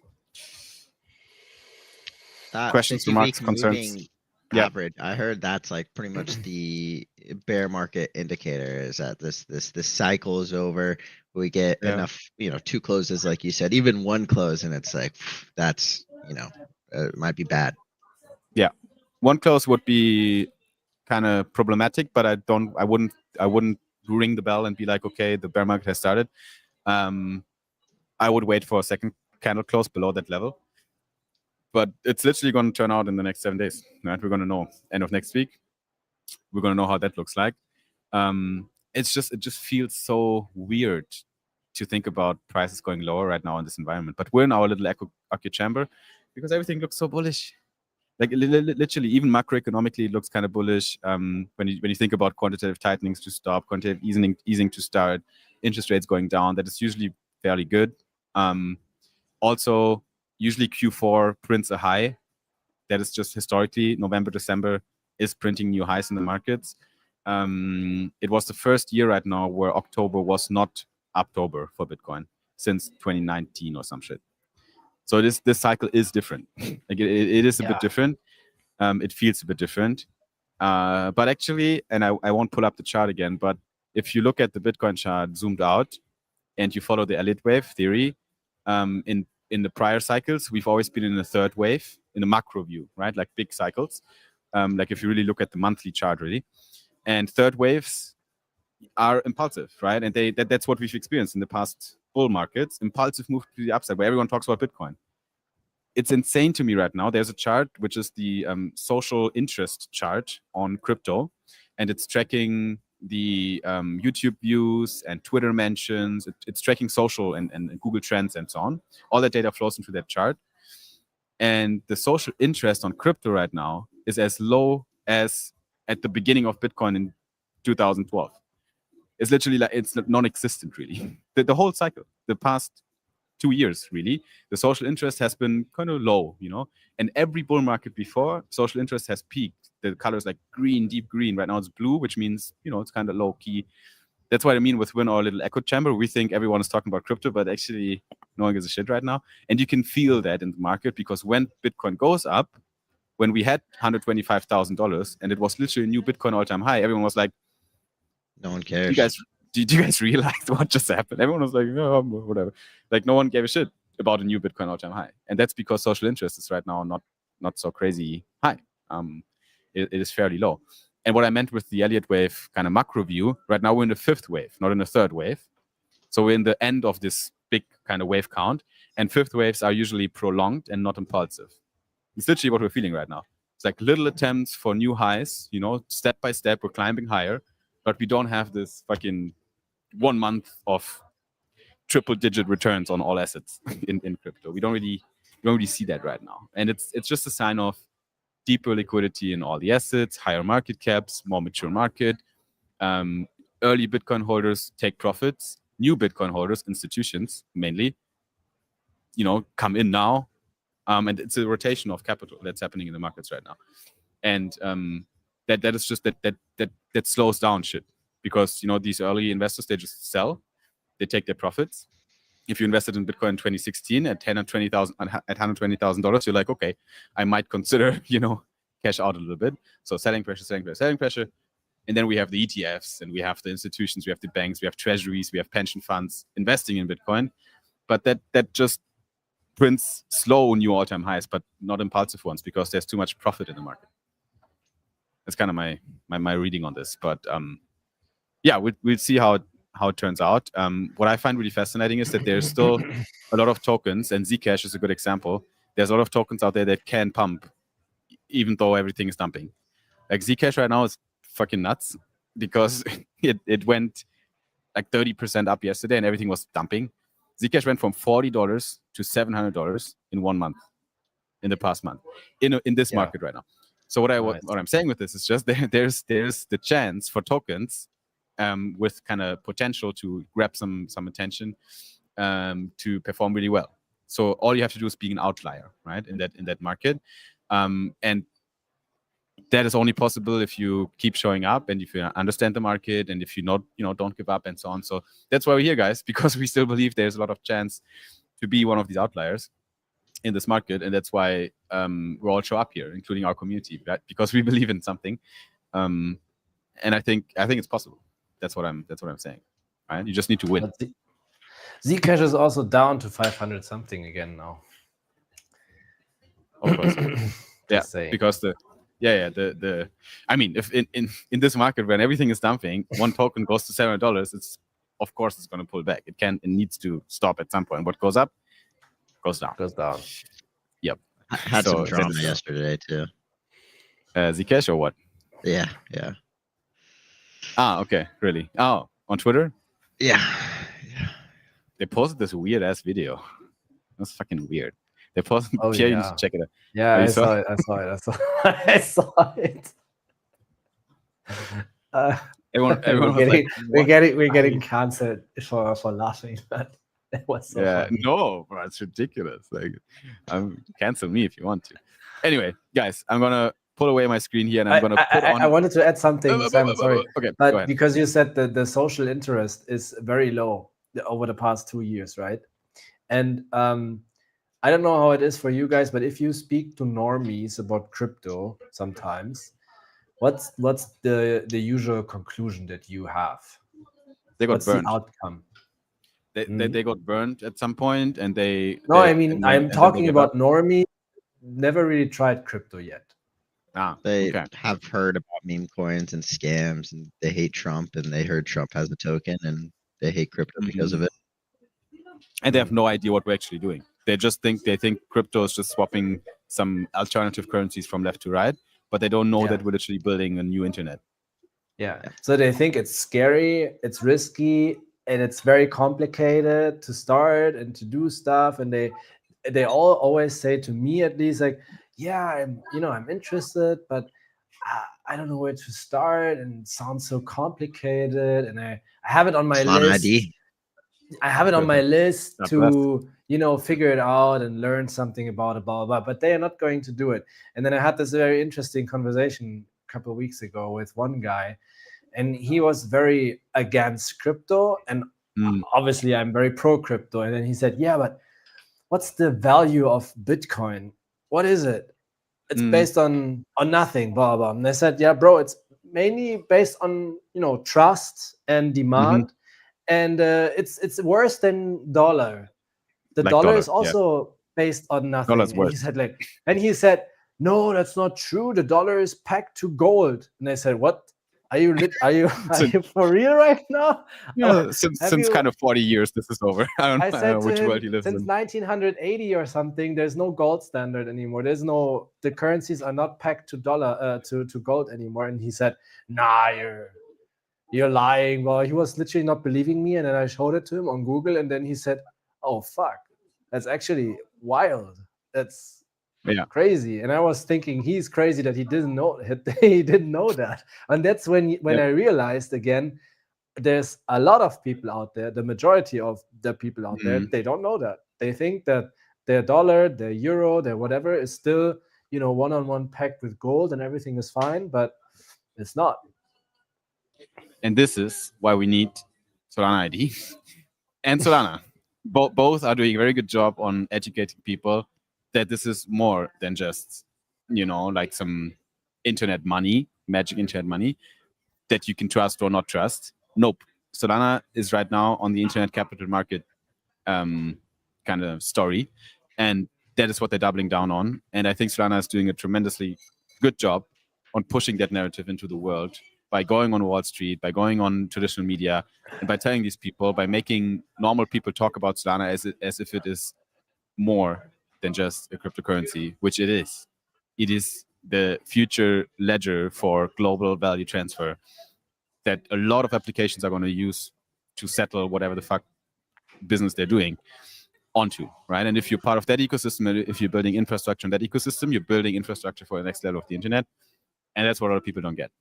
Questions, remarks, concerns? average. I heard that's like pretty much the bear market indicator is that this cycle is over. We get enough, 2 closes, like you said, even 1 close, and it's like that's it might be bad. Yeah, 1 close would be kind of problematic, but I wouldn't ring the bell and be like, okay, the bear market has started. I would wait for a second candle close below that level. But it's literally going to turn out in the next 7 days, right? We're going to know end of next week. We're going to know how that looks like. It just feels so weird to think about prices going lower right now in this environment. But we're in our little echo chamber because everything looks so bullish. Like literally, even macroeconomically, it looks kind of bullish. When you think about quantitative tightenings to stop, quantitative easing to start, interest rates going down, that is usually fairly good. Also, usually Q4 prints a high. That is just historically, November, December is printing new highs in the markets. It was the first year right now where October was not October for Bitcoin since 2019 or some shit. So this cycle is different. Like it is a bit different. It feels a bit different. But actually, and I won't pull up the chart again, but if you look at the Bitcoin chart zoomed out and you follow the Elliott wave theory, in the prior cycles, we've always been in the third wave in a macro view, right? Like big cycles. Like if you really look at the monthly chart, really. And third waves are impulsive, right? And that's what we've experienced in the past bull markets. Impulsive move to the upside, where everyone talks about Bitcoin. It's insane to me right now. There's a chart, which is the social interest chart on crypto. And it's tracking the YouTube views and Twitter mentions. It's tracking social and Google Trends and so on. All that data flows into that chart. And the social interest on crypto right now is as low as at the beginning of Bitcoin in 2012. It's literally like it's non-existent, really. The whole cycle, the past 2 years, really, the social interest has been kind of low, And every bull market before, social interest has peaked. The color is like green, deep green. Right now it's blue, which means, it's kind of low key. That's what I mean with our little echo chamber. We think everyone is talking about crypto, but actually no one gives a shit right now. And you can feel that in the market because when Bitcoin goes up, when we had $125,000 and it was literally a new Bitcoin all-time high, everyone was like, no one cares. Do you guys realize what just happened? Everyone was like, oh, whatever. Like no one gave a shit about a new Bitcoin all-time high. And that's because social interest is right now not so crazy high. It is fairly low. And what I meant with the Elliott wave kind of macro view, right now we're in the 5th wave, not in the 3rd wave. So we're in the end of this big kind of wave count. And 5th waves are usually prolonged and not impulsive. It's literally what we're feeling right now. It's like little attempts for new highs, step by step, we're climbing higher, but we don't have this fucking 1 month of triple-digit returns on all assets in crypto. We don't really see that right now. And it's just a sign of deeper liquidity in all the assets, higher market caps, more mature market. Early Bitcoin holders take profits. New Bitcoin holders, institutions mainly, come in now. And it's a rotation of capital that's happening in the markets right now. And that is just that slows down shit. Because, these early investors, they just sell. They take their profits. If you invested in Bitcoin in 2016 at $120,000, you're like, okay, I might consider, cash out a little bit. So selling pressure. And then we have the ETFs and we have the institutions, we have the banks, we have treasuries, we have pension funds investing in Bitcoin. But that just prints slow new all-time highs, but not impulsive ones because there's too much profit in the market. That's kind of my reading on this. But yeah, we'll see how it turns out. What I find really fascinating is that there's still a lot of tokens, and Zcash is a good example. There's a lot of tokens out there that can pump, even though everything is dumping. Like Zcash right now is fucking nuts because it went like 30% up yesterday and everything was dumping. Zcash went from $40 to $700 in 1 month, in the past month, in this market right now. So what I'm saying with this is just there's the chance for tokens with kind of potential to grab some attention to perform really well. So all you have to do is be an outlier, right, in that market, and that is only possible if you keep showing up and if you understand the market and if you don't give up and so on. So that's why we're here, guys, because we still believe there's a lot of chance to be one of these outliers. in this market, and that's why we all show up here, including our community, right? Because we believe in something, and I think it's possible. That's what I'm saying, right? You just need to win. Zcash is also down to 500 something again now. Of course, yeah, because the I mean, if in this market when everything is dumping, one token goes to $7, it's of course it's going to pull back. It needs to stop at some point. What goes up goes down. Yep. I had some drama yesterday too. Zcash or what? Yeah. Okay, really? Oh, on Twitter? Yeah. They posted this weird ass video. That's fucking weird. They posted. Oh, Pierre, yeah. you should check it out. Yeah, I saw it. I saw it. Everyone we're getting cancelled for laughing. But it was so funny. No, bro, it's ridiculous. Like, cancel me if you want to. Anyway, guys, I'm gonna pull away my screen here, and I'm gonna put on. I wanted to add something, Simon. Sorry, okay, but because you said that the social interest is very low over the past 2 years, right? And I don't know how it is for you guys, but if you speak to normies about crypto sometimes, what's the usual conclusion that you have? They got burned. The outcome? They got burned at some point, and they. No, I mean I'm talking about normies. Never really tried crypto yet. They have heard about meme coins and scams, and they hate Trump, and they heard Trump has a token, and they hate crypto because of it. And they have no idea what we're actually doing. They think crypto is just swapping some alternative currencies from left to right, but they don't know that we're literally building a new internet. Yeah. So they think it's scary, it's risky, and it's very complicated to start and to do stuff. And they all always say to me, at least, like, yeah, I'm interested, but I don't know where to start, and it sounds so complicated. And I have it on my list. I have it on my list to figure it out and learn something about it, blah, blah, blah. But they are not going to do it. And then I had this very interesting conversation a couple of weeks ago with one guy, and he was very against crypto. And obviously I'm very pro crypto. And then he said, yeah, but what's the value of Bitcoin? What is it? It's based on nothing, blah, blah. And I said, yeah, bro, it's mainly based on, trust and demand. And it's worse than dollar. The dollar is also based on nothing. And he said, no, that's not true. The dollar is pegged to gold. And I said, what? Are you for real right now? Yeah, since kind of 40 years, this is over. I don't know which world you live in. Since 1980 or something, there's no gold standard anymore. The currencies are not pegged to dollar to gold anymore. And he said, nah, you're lying. Well, he was literally not believing me, and then I showed it to him on Google, and then he said, oh fuck, that's actually wild. That's crazy. And I was thinking he's crazy that he didn't know that. And that's when I realized again, there's a lot of people out there, the majority of the people out there, they don't know that. They think that their dollar, their euro, their whatever is still one-on-one pegged with gold and everything is fine, but it's not. And this is why we need Solana ID and Solana. Both are doing a very good job on educating people that this is more than just, like some internet money, magic internet money that you can trust or not trust. Nope. Solana is right now on the internet capital market kind of story. And that is what they're doubling down on. And I think Solana is doing a tremendously good job on pushing that narrative into the world by going on Wall Street, by going on traditional media, and by telling these people, by making normal people talk about Solana as if it is more than just a cryptocurrency, which it is. It is the future ledger for global value transfer that a lot of applications are going to use to settle whatever the fuck business they're doing onto, right? And if you're part of that ecosystem, if you're building infrastructure in that ecosystem, you're building infrastructure for the next level of the internet. And that's what a lot of people don't get.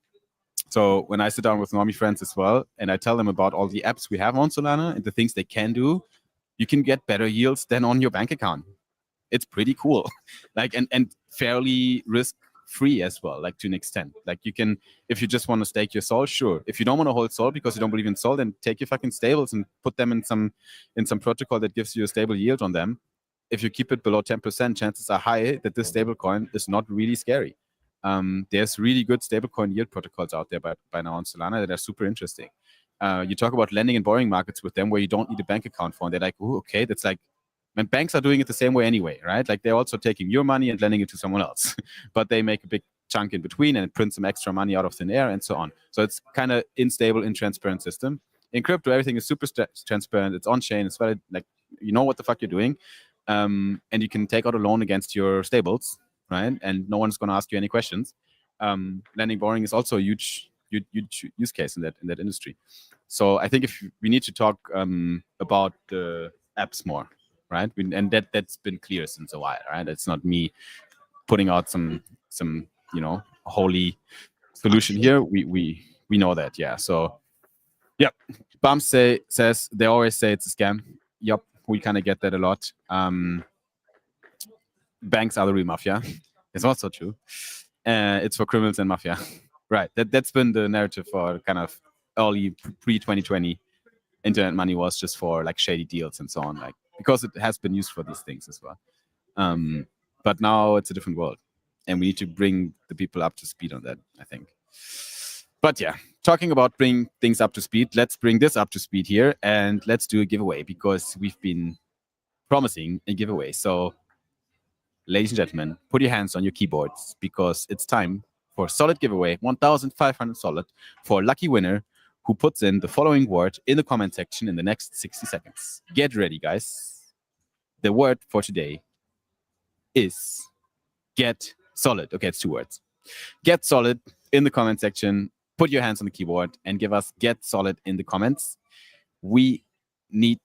So when I sit down with normie friends as well, and I tell them about all the apps we have on Solana and the things they can do, you can get better yields than on your bank account. It's pretty cool. Like, and fairly risk-free as well, like to an extent. Like you can, if you just want to stake your Sol, sure. If you don't want to hold Sol because you don't believe in Sol, then take your fucking stables and put them in some protocol that gives you a stable yield on them. if you keep it below 10%, chances are high that this stablecoin is not really scary. There's really good stablecoin yield protocols out there by now on Solana that are super interesting. You talk about lending and borrowing markets with them where you don't need a bank account for, and they're like, oh, okay, that's like, when banks are doing it the same way anyway, right? Like they're also taking your money and lending it to someone else, but they make a big chunk in between and print some extra money out of thin air and so on. So it's kind of unstable, intransparent system. In crypto, everything is super transparent. It's on chain. It's valid. Like you know what the fuck you're doing, and you can take out a loan against your stables, right? And no one's going to ask you any questions. Lending, borrowing is also a huge use case in that industry. So I think if we need to talk about the apps more, right? And that's been clear since a while, right? It's not me putting out some holy solution here. We know that, yeah. So yep. Bump says they always say it's a scam. Yep, we kind of get that a lot. Banks are the real mafia. It's also true. It's for criminals and mafia. Right. That's been the narrative for kind of early pre-2020. Internet money was just for like shady deals and so on, like because it has been used for these things as well. But now it's a different world, and we need to bring the people up to speed on that, I think. But yeah, talking about bringing things up to speed, let's bring this up to speed here, and let's do a giveaway because we've been promising a giveaway. So, ladies and gentlemen, put your hands on your keyboards because it's time for a solid giveaway, 1,500 solid for a lucky winner who puts in the following word in the comment section in the next 60 seconds. Get ready, guys. The word for today is get solid. Okay, it's 2 words. Get solid in the comment section. Put your hands on the keyboard and give us get solid in the comments. We need...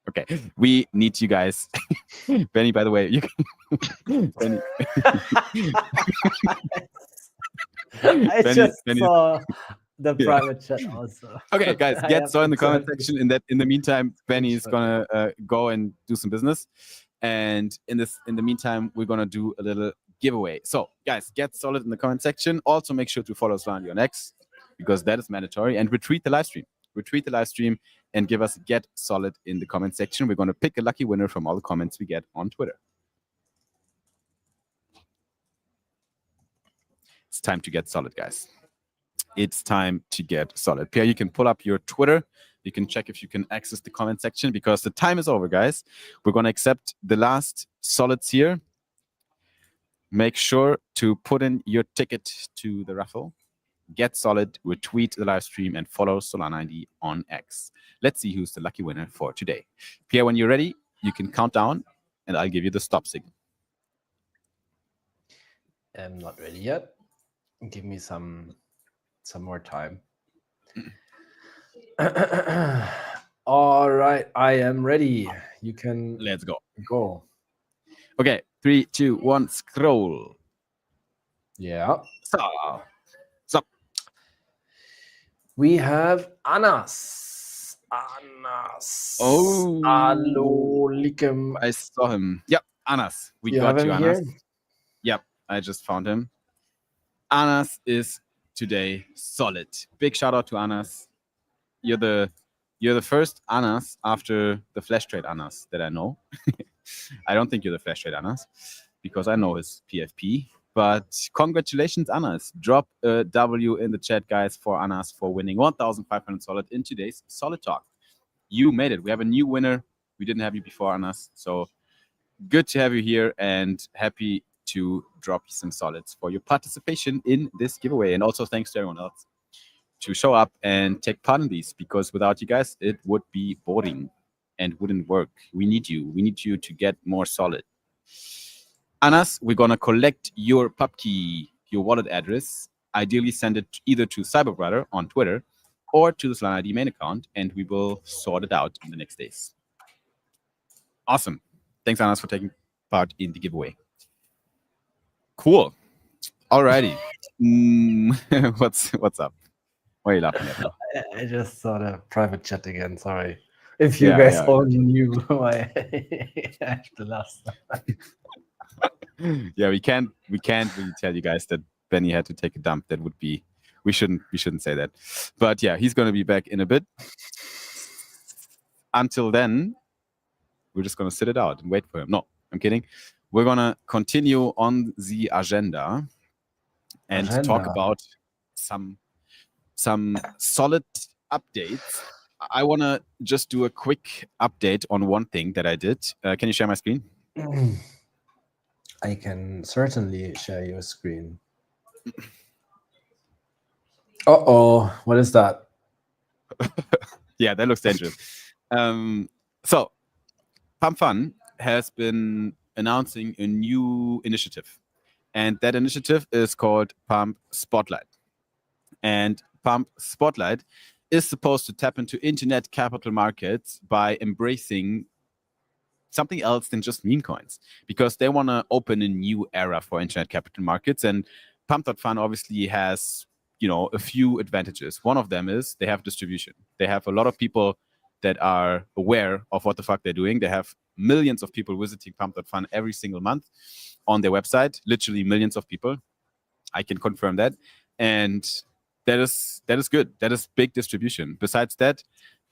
Okay, we need you guys. Benny, by the way, you can... Benny. I just saw the private chat also. Okay, guys, get so in the comment section. In the meantime, Benny is gonna go and do some business, and in the meantime, we're gonna do a little giveaway. So, guys, get solid in the comment section. Also, make sure to follow Solana on X because that is mandatory, and retweet the live stream. Retweet the live stream and give us get solid in the comment section. We're gonna pick a lucky winner from all the comments we get on Twitter. It's time to get solid, guys. It's time to get solid. Pierre, you can pull up your Twitter. You can check if you can access the comment section because the time is over, guys. We're going to accept the last solids here. Make sure to put in your ticket to the raffle. Get solid, retweet the live stream, and follow Solana ID on X. Let's see who's the lucky winner for today. Pierre, when you're ready, you can count down, and I'll give you the stop signal. I'm not ready yet. Give me some more time. All right, I am ready. You can let's go. Okay, 3, 2, 1, scroll. Yeah. So we have Anas. Oh, hello, Likem. I saw him. Yep, Anas. We got you, Anas. Yep, I just found him. Anas is today solid. Big shout out to Anas. You're the first Anas after the flash trade Anas that I know. I don't think you're the flash trade Anas because I know his PFP. But congratulations, Anas. Drop a W in the chat, guys, for Anas for winning 1,500 solid in today's Solid Talk. You made it. We have a new winner. We didn't have you before, Anas. So good to have you here and happy to drop you some solids for your participation in this giveaway. And also thanks to everyone else to show up and take part in these because without you guys, it would be boring and wouldn't work. We need you. We need you to get more solid. Anas, we're going to collect your pub key, your wallet address. Ideally, send it either to Cyberbrother on Twitter or to the Solana ID main account, and we will sort it out in the next days. Awesome. Thanks, Anas, for taking part in the giveaway. Cool. Alrighty. What's up? Why are you laughing at me? I just saw the private chat again. Sorry. If you guys only knew why I have the last time. Yeah, we can't really tell you guys that Benny had to take a dump. That would be we shouldn't say that. But yeah, he's gonna be back in a bit. Until then, We're just going to sit it out and wait for him. No, I'm kidding. We're going to continue on the agenda and talk about some solid updates. I want to just do a quick update on one thing that I did. Can you share my screen? I can certainly share your screen. What is that? Yeah, that looks dangerous. So, Pump Fun has been announcing a new initiative, and that initiative is called Pump Spotlight. And Pump Spotlight is supposed to tap into internet capital markets by embracing something else than just meme coins, because they want to open a new era for internet capital markets. And Pump.fun obviously has, a few advantages. One of them is they have distribution. They have a lot of people that are aware of what the fuck they're doing. They have millions of people visiting Pump.fun every single month on their website, literally millions of people. I can confirm that. And that is good. That is big distribution. Besides that,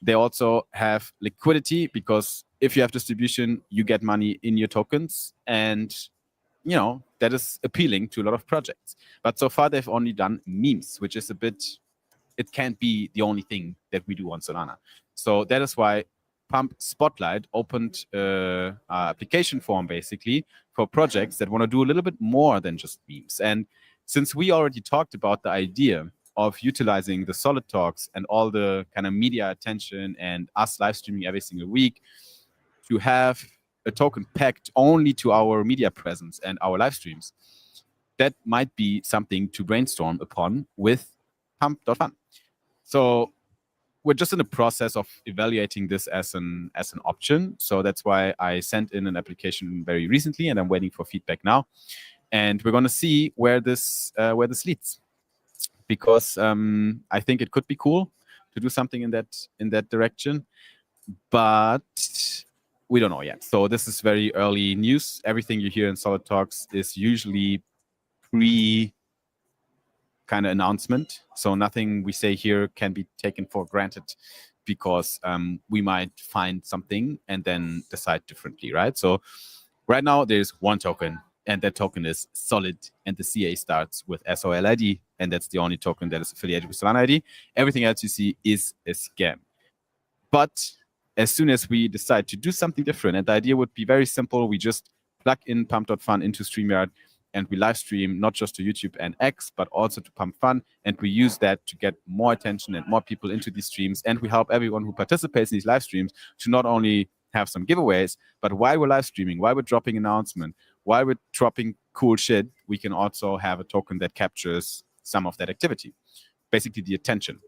they also have liquidity, because if you have distribution, you get money in your tokens, and that is appealing to a lot of projects. But so far, they've only done memes, which is it can't be the only thing that we do on Solana. So that is why Pump Spotlight opened an application form, basically, for projects that want to do a little bit more than just memes. And since we already talked about the idea of utilizing the Solid Talks and all the kind of media attention and us live streaming every single week to have a token pegged only to our media presence and our live streams, that might be something to brainstorm upon with Pump.fun. So we're just in the process of evaluating this as an option. So that's why I sent in an application very recently, and I'm waiting for feedback now. And we're going to see where this leads, because I think it could be cool to do something in that direction, but we don't know yet. So this is very early news. Everything you hear in Solid Talks is usually pre kind of announcement. So nothing we say here can be taken for granted, because we might find something and then decide differently, right? So right now there's one token, and that token is Solid, and the CA starts with SOLID, and that's the only token that is affiliated with Solana ID. Everything else you see is a scam. But as soon as we decide to do something different, and the idea would be very simple, we just plug in Pump.fun into StreamYard, and we live stream not just to YouTube and X, but also to Pump Fun, and we use that to get more attention and more people into these streams, and we help everyone who participates in these live streams to not only have some giveaways, but while we're live streaming, while we're dropping announcement, while we're dropping cool shit, we can also have a token that captures some of that activity, basically the attention.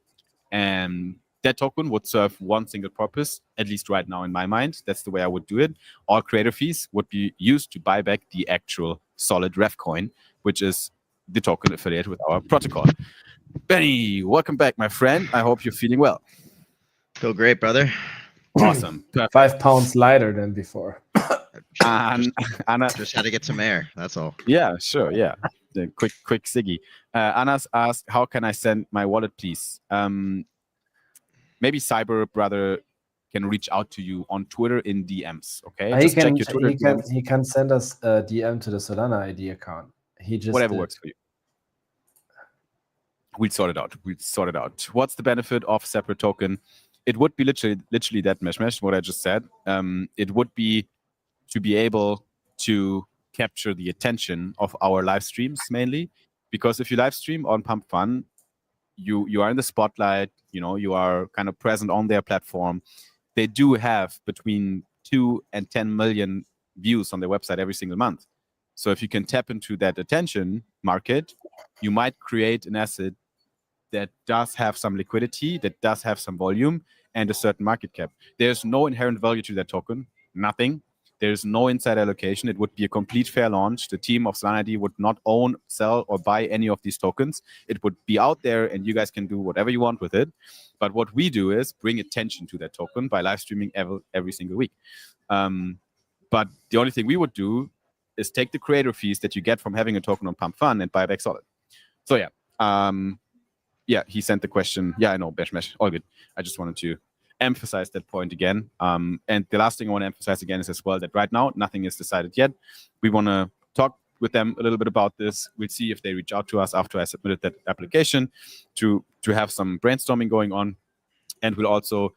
And that token would serve one single purpose, at least right now in my mind. That's the way I would do it. All creator fees would be used to buy back the actual Solid Ref coin, which is the token affiliated with our protocol. Benny, welcome back, my friend. I hope you're feeling well. Feel great, brother. Awesome. 5 pounds lighter than before. Anna just had to get some air. That's all. Yeah, sure. Yeah. The quick Siggy. Anna's asked, how can I send my wallet, please? Maybe Cyber Brother can reach out to you on Twitter in DMs. Okay. He can send us a DM to the Solana ID account. Whatever works for you. We'll sort it out. What's the benefit of separate token? It would be literally that mesh, what I just said. It would be to be able to capture the attention of our live streams mainly, because if you live stream on Pump Fun, you are in the spotlight, you are kind of present on their platform. They do have between 2 and 10 million views on their website every single month. So if you can tap into that attention market, you might create an asset that does have some liquidity, that does have some volume, and a certain market cap. There's no inherent value to that token, nothing. There's no inside allocation. It would be a complete fair launch. The team of Solana ID would not own, sell, or buy any of these tokens. It would be out there, and you guys can do whatever you want with it. But what we do is bring attention to that token by live streaming every single week. But the only thing we would do is take the creator fees that you get from having a token on Pump Fun and buy back Solid. So yeah. Yeah, he sent the question. Yeah, I know, Besh Mesh. All good. I just wanted to emphasize that point again. And the last thing I want to emphasize again is as well that right now nothing is decided yet. We want to talk with them a little bit about this. We'll see if they reach out to us after I submitted that application to have some brainstorming going on. And we'll also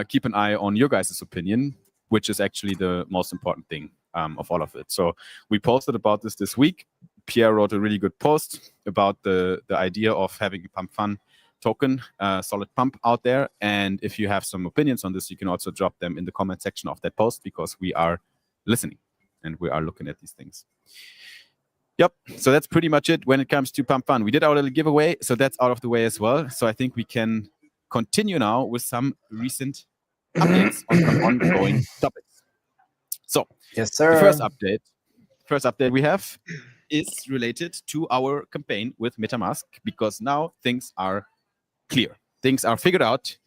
keep an eye on your guys' opinion, which is actually the most important thing of all of it. So we posted about this week. Pierre wrote a really good post about the idea of having a Pump Fun token, Solid Pump out there. And if you have some opinions on this, you can also drop them in the comment section of that post, because we are listening and we are looking at these things. Yep, so that's pretty much it when it comes to Pump Fun. We did our little giveaway, so that's out of the way as well. So I think we can continue now with some recent updates on some ongoing topics. So, yes, sir. The first update we have is related to our campaign with MetaMask, because now things are clear. Things are figured out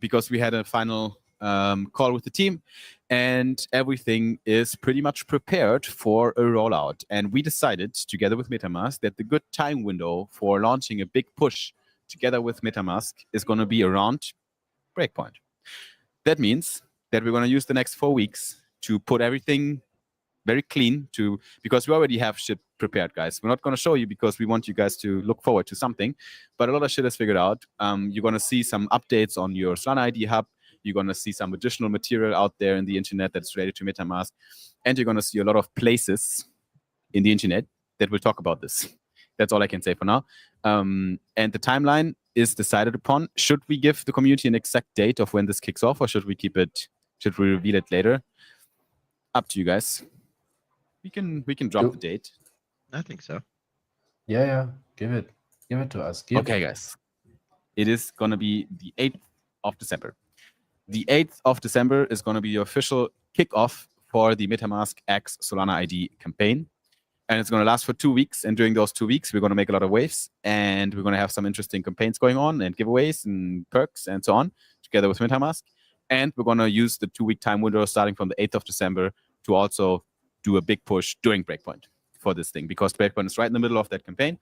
because we had a final call with the team, and everything is pretty much prepared for a rollout. And we decided together with MetaMask that the good time window for launching a big push together with MetaMask is going to be around Breakpoint. That means that we're going to use the next 4 weeks to put everything very clean, because we already have shit prepared, guys. We're not going to show you because we want you guys to look forward to something, but a lot of shit is figured out. You're going to see some updates on your Solana ID hub. You're going to see some additional material out there in the internet that's related to MetaMask. And you're going to see a lot of places in the internet that will talk about this. That's all I can say for now. And the timeline is decided upon. Should we give the community an exact date of when this kicks off, or should we reveal it later? Up to you guys. We can drop the date. I think so. Yeah. Give it to us. Okay, guys. It is going to be the 8th of December. The 8th of December is going to be the official kickoff for the MetaMask X Solana ID campaign. And it's going to last for 2 weeks. And during those 2 weeks, we're going to make a lot of waves. And we're going to have some interesting campaigns going on, and giveaways and perks and so on, together with MetaMask. And we're going to use the 2-week time window starting from the 8th of December to also do a big push during Breakpoint for this thing, because Breakpoint is right in the middle of that campaign.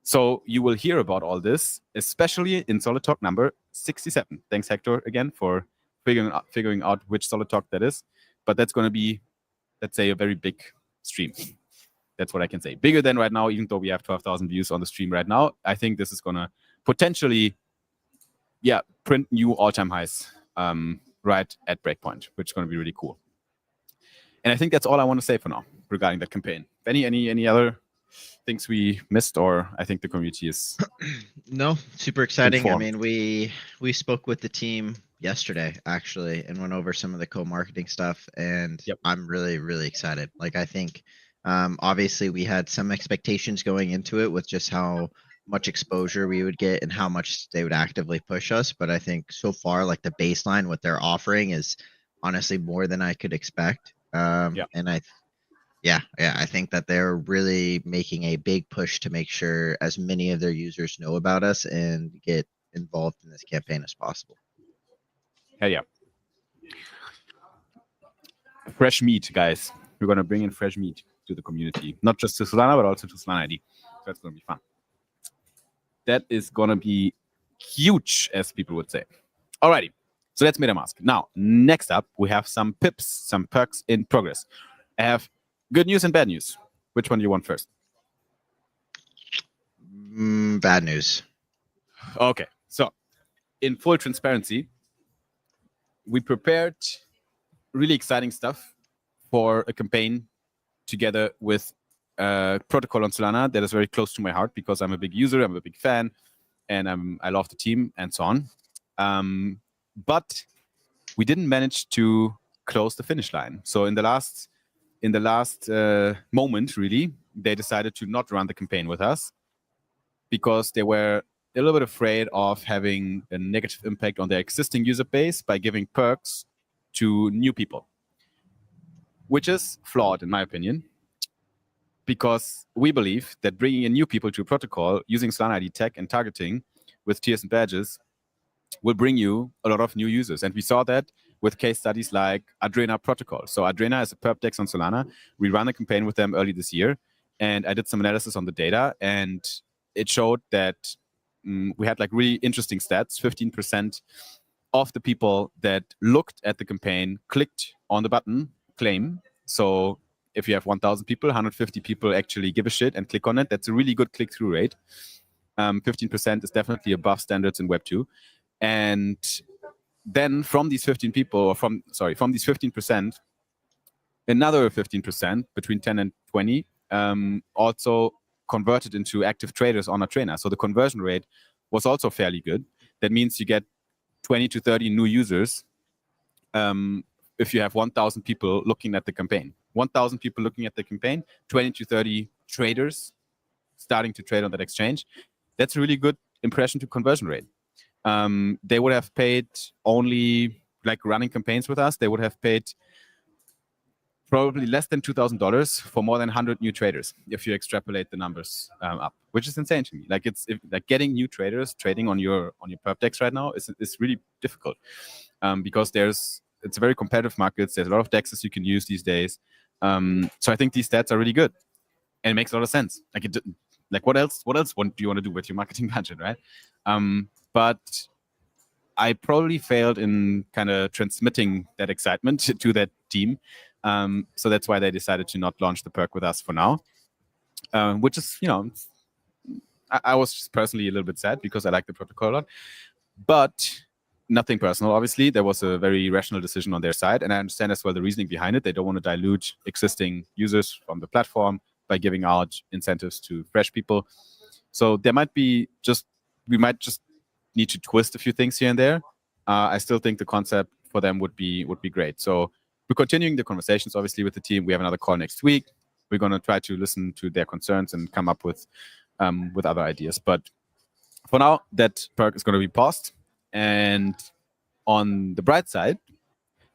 So you will hear about all this, especially in Solid Talk number 67. Thanks, Hector, again, for figuring out which Solid Talk that is. But that's going to be, let's say, a very big stream. That's what I can say. Bigger than right now, even though we have 12,000 views on the stream right now. I think this is going to potentially, print new all-time highs right at Breakpoint, which is going to be really cool. And I think that's all I want to say for now regarding that campaign. Any other things we missed, or I think the community is no, super exciting. informed. I mean, we spoke with the team yesterday actually and went over some of the co-marketing stuff, and I'm really, really excited. Like, I think obviously we had some expectations going into it with just how much exposure we would get and how much they would actively push us, but I think so far, like, the baseline, what they're offering is honestly more than I could expect. And I think that they're really making a big push to make sure as many of their users know about us and get involved in this campaign as possible. Hell yeah. Fresh meat, guys. We're going to bring in fresh meat to the community, not just to Solana, but also to Solana ID. So that's going to be fun. That is going to be huge, as people would say. Alrighty. So that's MetaMask. Now, next up, we have some pips, some perks in progress. I have good news and bad news. Which one do you want first? Bad news. Okay. So, in full transparency, we prepared really exciting stuff for a campaign together with a protocol on Solana that is very close to my heart, because I'm a big user, I'm a big fan, and I love the team and so on. But we didn't manage to close the finish line. So in the last moment, really, they decided to not run the campaign with us because they were a little bit afraid of having a negative impact on their existing user base by giving perks to new people, which is flawed in my opinion, because we believe that bringing in new people to a protocol using Solana ID tech and targeting with tiers and badges will bring you a lot of new users. And we saw that with case studies like Adrena Protocol. So Adrena is a perp DEX on Solana. We ran a campaign with them early this year, and I did some analysis on the data, and it showed that we had like really interesting stats. 15% of the people that looked at the campaign clicked on the button claim. So if you have 1,000 people, 150 people actually give a shit and click on it. That's a really good click-through rate. 15% is definitely above standards in Web 2. And then from these 15 people, or from these 15%, another 15%, between 10 and 20, also converted into active traders on a trainer. So the conversion rate was also fairly good. That means you get 20 to 30 new users if you have 1,000 people looking at the campaign. 1,000 people looking at the campaign, 20 to 30 traders starting to trade on that exchange. That's a really good impression to conversion rate. They would have paid only, like running campaigns with us, they would have paid probably less than $2,000 for more than 100 new traders if you extrapolate the numbers up, which is insane to me. Like like getting new traders trading on your perp DEX right now is really difficult because it's a very competitive market. There's a lot of DEXs you can use these days. So I think these stats are really good, and it makes a lot of sense. Like what else do you want to do with your marketing budget, right? But I probably failed in kind of transmitting that excitement to that team. So that's why they decided to not launch the perk with us for now, which is, I was just personally a little bit sad because I like the protocol a lot, but nothing personal. Obviously, there was a very rational decision on their side, and I understand as well the reasoning behind it. They don't want to dilute existing users from the platform by giving out incentives to fresh people. So we might just need to twist a few things here and there. I still think the concept for them would be great. So we're continuing the conversations, obviously, with the team. We have another call next week. We're going to try to listen to their concerns and come up with other ideas. But for now, that perk is going to be paused. And on the bright side,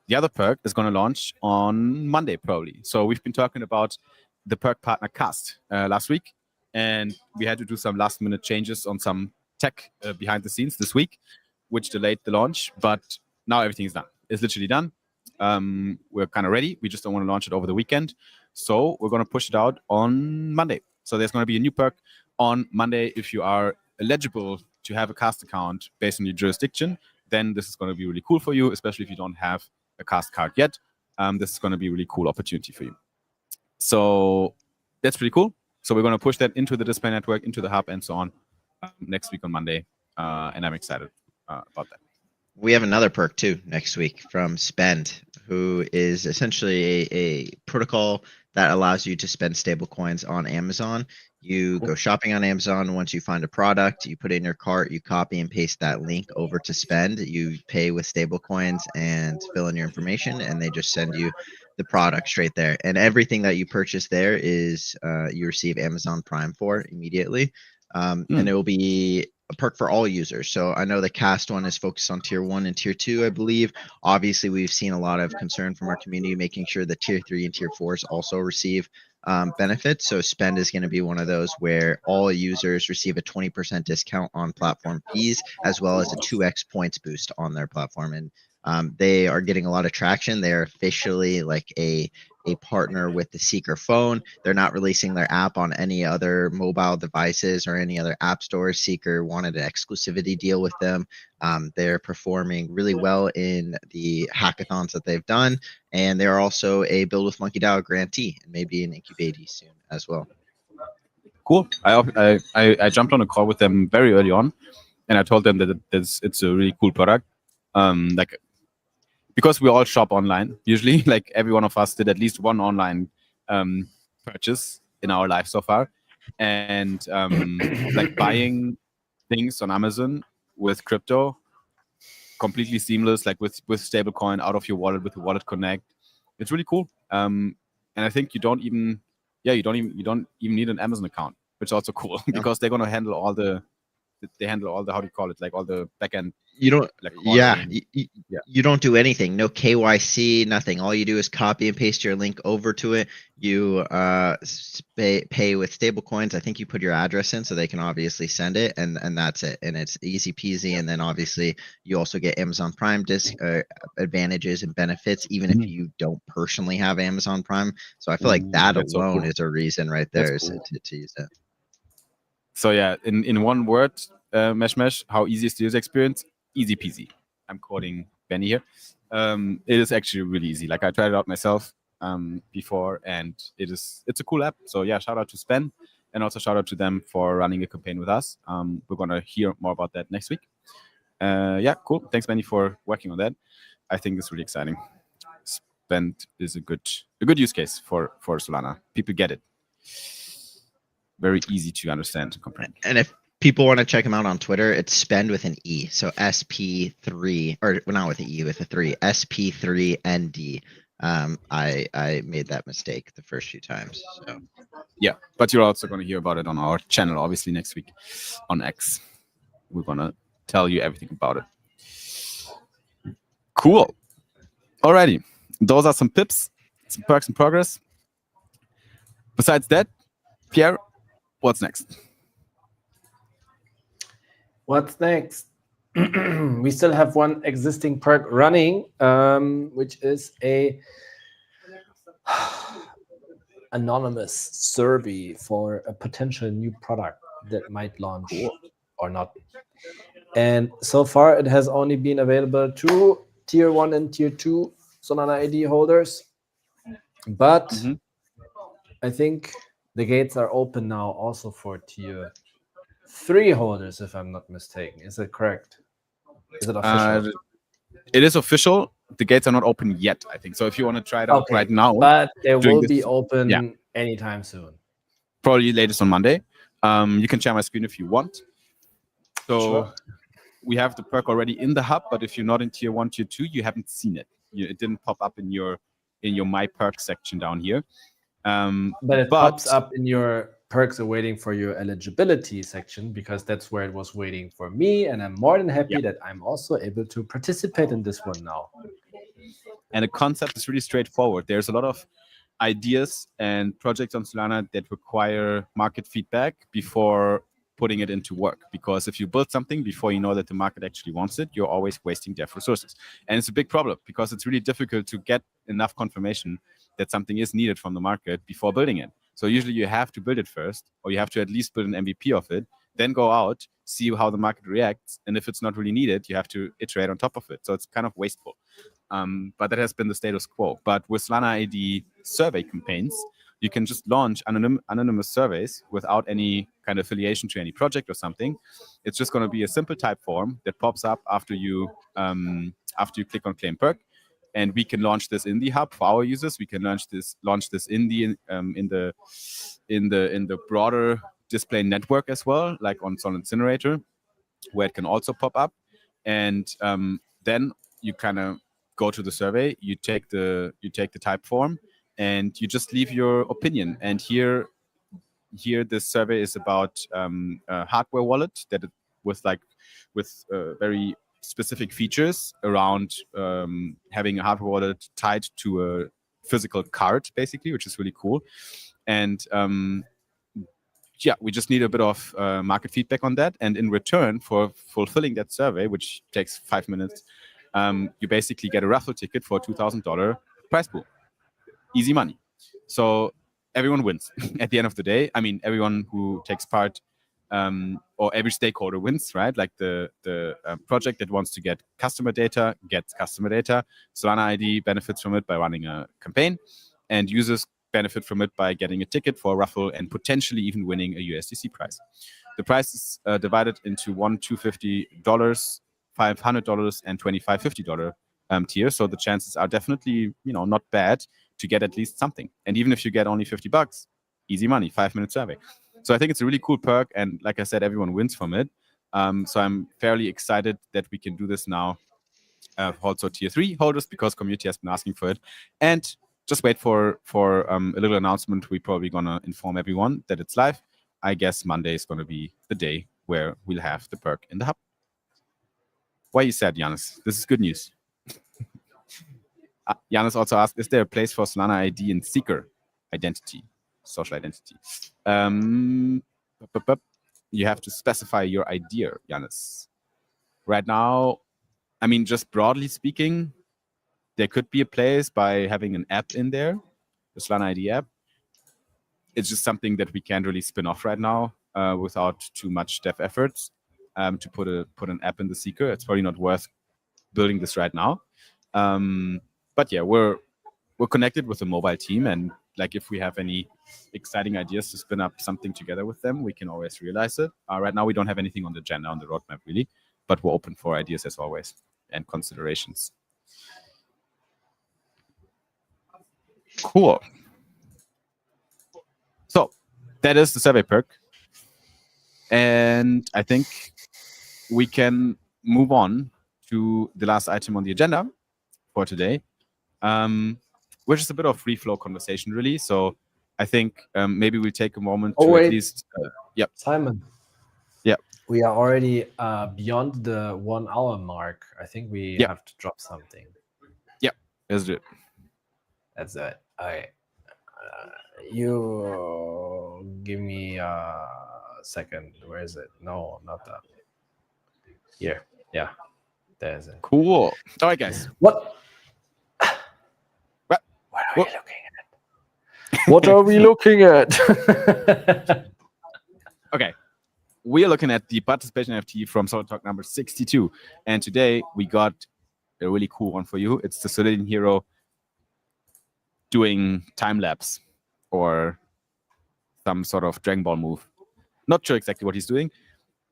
the other perk is going to launch on Monday, probably. So we've been talking about the perk partner Cast last week, and we had to do some last-minute changes on some tech behind the scenes this week, which delayed the launch. But now everything is done. It's literally done. We're kind of ready. We just don't want to launch it over the weekend. So we're going to push it out on Monday. So there's going to be a new perk on Monday. If you are eligible to have a Cast account based on your jurisdiction, then this is going to be really cool for you, especially if you don't have a Cast card yet. This is going to be a really cool opportunity for you. So that's pretty cool. So we're going to push that into the display network, into the hub, and so on next week on Monday. And I'm excited about that. We have another perk too next week from Spend, who is essentially a protocol that allows you to spend stable coins on Amazon. You go shopping on Amazon. Once you find a product, you put it in your cart, you copy and paste that link over to Spend. You pay with stable coins and fill in your information, and they just send you the product straight there. And everything that you purchase there is you receive Amazon Prime for immediately. And it will be a perk for all users. So I know the Cast one is focused on tier 1 and tier 2, I believe. Obviously, we've seen a lot of concern from our community making sure that tier 3 and tier 4s also receive benefits. So Spend is going to be one of those where all users receive a 20% discount on platform fees, as well as a 2x points boost on their platform. And they are getting a lot of traction. They're officially like a partner with the Seeker phone. They're not releasing their app on any other mobile devices or any other app stores. Seeker wanted an exclusivity deal with them. They're performing really well in the hackathons that they've done, and they're also a Build with Monkey DAO grantee and maybe an incubatee soon as well. Cool. I jumped on a call with them very early on, and I told them that it's a really cool product. Because we all shop online, usually, like every one of us did at least one online purchase in our life so far. And like buying things on Amazon with crypto, completely seamless, like with stablecoin out of your wallet with the Wallet Connect. It's really cool. And I think you don't even need an Amazon account, which is also cool because they're going to handle all the how do you call it, like all the backend. You don't, you don't do anything. No KYC, nothing. All you do is copy and paste your link over to it. You pay with stable coins. I think you put your address in so they can obviously send it, and that's it. And it's easy peasy. And then obviously you also get Amazon Prime advantages and benefits, even if you don't personally have Amazon Prime. So I feel like that alone is a reason right there to use it. So yeah, in one word, Mesh, how easy is the user experience? Easy peasy. I'm quoting Benny here. It is actually really easy. Like I tried it out myself before, and it's a cool app. So yeah, shout out to Spen, and also shout out to them for running a campaign with us. We're gonna hear more about that next week. Yeah, cool. Thanks, Benny, for working on that. I think it's really exciting. Spend is a good use case for Solana. People get it. Very easy to understand and comprehend. And if people want to check him out on Twitter, it's Spend with an E. So SP3, or well, not with an E, with a 3. SP3ND. I made that mistake the first few times. So yeah, but you're also going to hear about it on our channel, obviously, next week on X. We're going to tell you everything about it. Cool. Alrighty. Those are some pips, some perks in progress. Besides that, Pierre, what's next? What's next? We still have one existing perk running, which is a anonymous survey for a potential new product that might launch or not. And so far, it has only been available to Tier 1 and Tier 2 Solana ID holders. But I think the gates are open now also for Tier 3 holders, if I'm not mistaken. Is that correct? Is it official? It is official. The gates are not open yet, I think. So if you want to try it out right now. But they will be open anytime soon. Probably latest on Monday. You can share my screen if you want. So we have the perk already in the hub, but if you're not in Tier 1, Tier 2, you haven't seen it. It didn't pop up in your My Perk section down here. But it pops up in your perks are waiting for your eligibility section, because that's where it was waiting for me, and I'm more than happy that I'm also able to participate in this one now. And the concept is really straightforward. There's a lot of ideas and projects on Solana that require market feedback before putting it into work, because if you build something before you know that the market actually wants it, you're always wasting dev resources. And it's a big problem, because it's really difficult to get enough confirmation that something is needed from the market before building it. So usually you have to build it first, or you have to at least build an MVP of it, then go out, see how the market reacts, and if it's not really needed, you have to iterate on top of it. So it's kind of wasteful. But that has been the status quo. But with Solana ID survey campaigns, you can just launch anonymous surveys without any kind of affiliation to any project or something. It's just going to be a simple type form that pops up after you click on Claim Perk. And we can launch this in the hub for our users. We can launch this in the broader display network as well, like on Sol Incinerator, where it can also pop up. And then you kind of go to the survey. You take the type form, and you just leave your opinion. And here this survey is about a hardware wallet that with very specific features around having a hardware wallet tied to a physical card, basically, which is really cool. And we just need a bit of market feedback on that. And in return for fulfilling that survey, which takes 5 minutes, you basically get a raffle ticket for a $2,000 prize pool. Easy money. So everyone wins at the end of the day. I mean, everyone who takes part, or every stakeholder wins, right? Like the project that wants to get customer data gets customer data. Solana ID benefits from it by running a campaign, and users benefit from it by getting a ticket for a raffle and potentially even winning a USDC prize. The price is divided into $250, $500, and $2550 tier. So the chances are definitely, not bad to get at least something. And even if you get only $50, easy money, 5-minute survey. So I think it's a really cool perk, and like I said, everyone wins from it. So I'm fairly excited that we can do this now. Also Tier 3 holders, because community has been asking for it. And just wait for a little announcement. We're probably gonna inform everyone that it's live. I guess Monday is gonna be the day where we'll have the perk in the hub. Why you sad, Janus? This is good news. Janus also asked, is there a place for Solana ID and Seeker identity, social identity? You have to specify your idea, Janus. Right now, I mean, just broadly speaking, there could be a place by having an app in there, the Solana ID app. It's just something that we can't really spin off right now without too much dev efforts to put an app in the Seeker. It's probably not worth building this right now. But yeah, we're connected with the mobile team, and like if we have any exciting ideas to spin up something together with them, we can always realize it. Right now, we don't have anything on the agenda, on the roadmap, really, but we're open for ideas as always and considerations. Cool. So that is the survey perk. And I think we can move on to the last item on the agenda for today, which is a bit of free flow conversation, really. So I think maybe we'll take a moment to at least. Yep. Simon. Yeah. We are already beyond the 1 hour mark. I think we have to drop something. Yep. Let's do it. That's it. All right. You give me a second. Where is it? No, not that. Here. Yeah. There's it. Cool. All right, guys. What are we looking at? What are we looking at? Okay. We are looking at the participation NFT from Solid Talk number 62. And today we got a really cool one for you. It's the Solidian hero doing time lapse or some sort of Dragon Ball move. Not sure exactly what he's doing,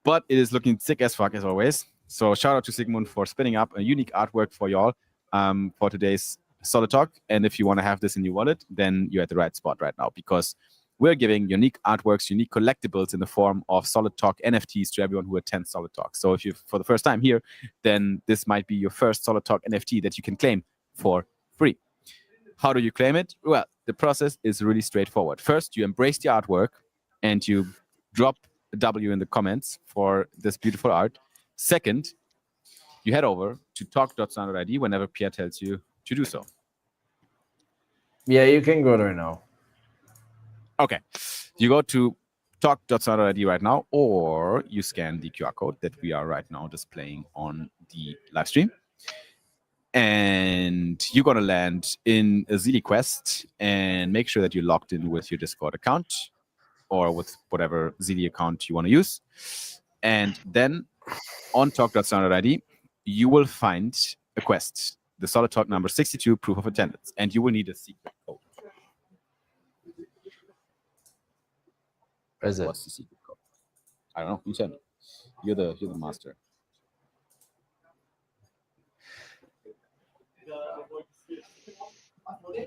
but it is looking sick as fuck as always. So shout out to Sigmund for spinning up a unique artwork for y'all for today's Solid Talk. And if you want to have this in your wallet, then you're at the right spot right now, because we're giving unique artworks, unique collectibles in the form of Solid Talk NFTs to everyone who attends Solid Talk. So if you're for the first time here, then this might be your first Solid Talk NFT that you can claim for free. How do you claim it? Well, the process is really straightforward. First, you embrace the artwork and you drop a W in the comments for this beautiful art. Second, you head over to talk.sound.id whenever Pierre tells you to do so. Yeah, you can go there now. Okay. You go to talk.sound.id right now, or you scan the QR code that we are right now displaying on the live stream. And you're going to land in a Zeely Quest and make sure that you're logged in with your Discord account or with whatever Zeely account you want to use. And then on talk.sound.id, you will find a quest, the Solid Talk number 62, proof of attendance. And you will need a secret code. Where is it? What's the secret code? I don't know. You tell me. You're the master.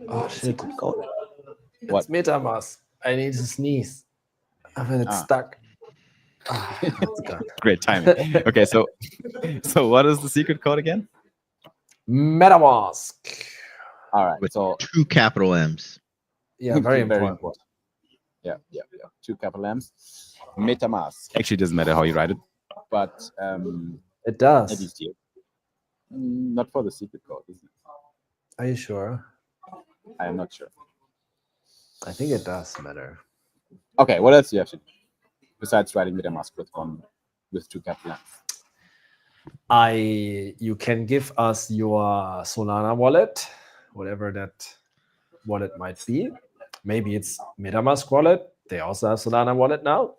Oh shit! What? It's MetaMask. I need to sneeze. I mean, it's stuck. It's gone. Great timing. Okay, so what is the secret code again? MetaMask. All right. With so 2 capital M's. Yeah, very important. Yeah. 2 capital M's. MetaMask. Actually, it doesn't matter how you write it, but It does. at least here. Not for the secret code, isn't it? Are you sure? I am not sure. I think it does matter. Okay, what else do you have to do besides writing MetaMask with 2 capital M's? You can give us your Solana wallet, whatever that wallet might be. Maybe it's MetaMask wallet. They also have Solana wallet now.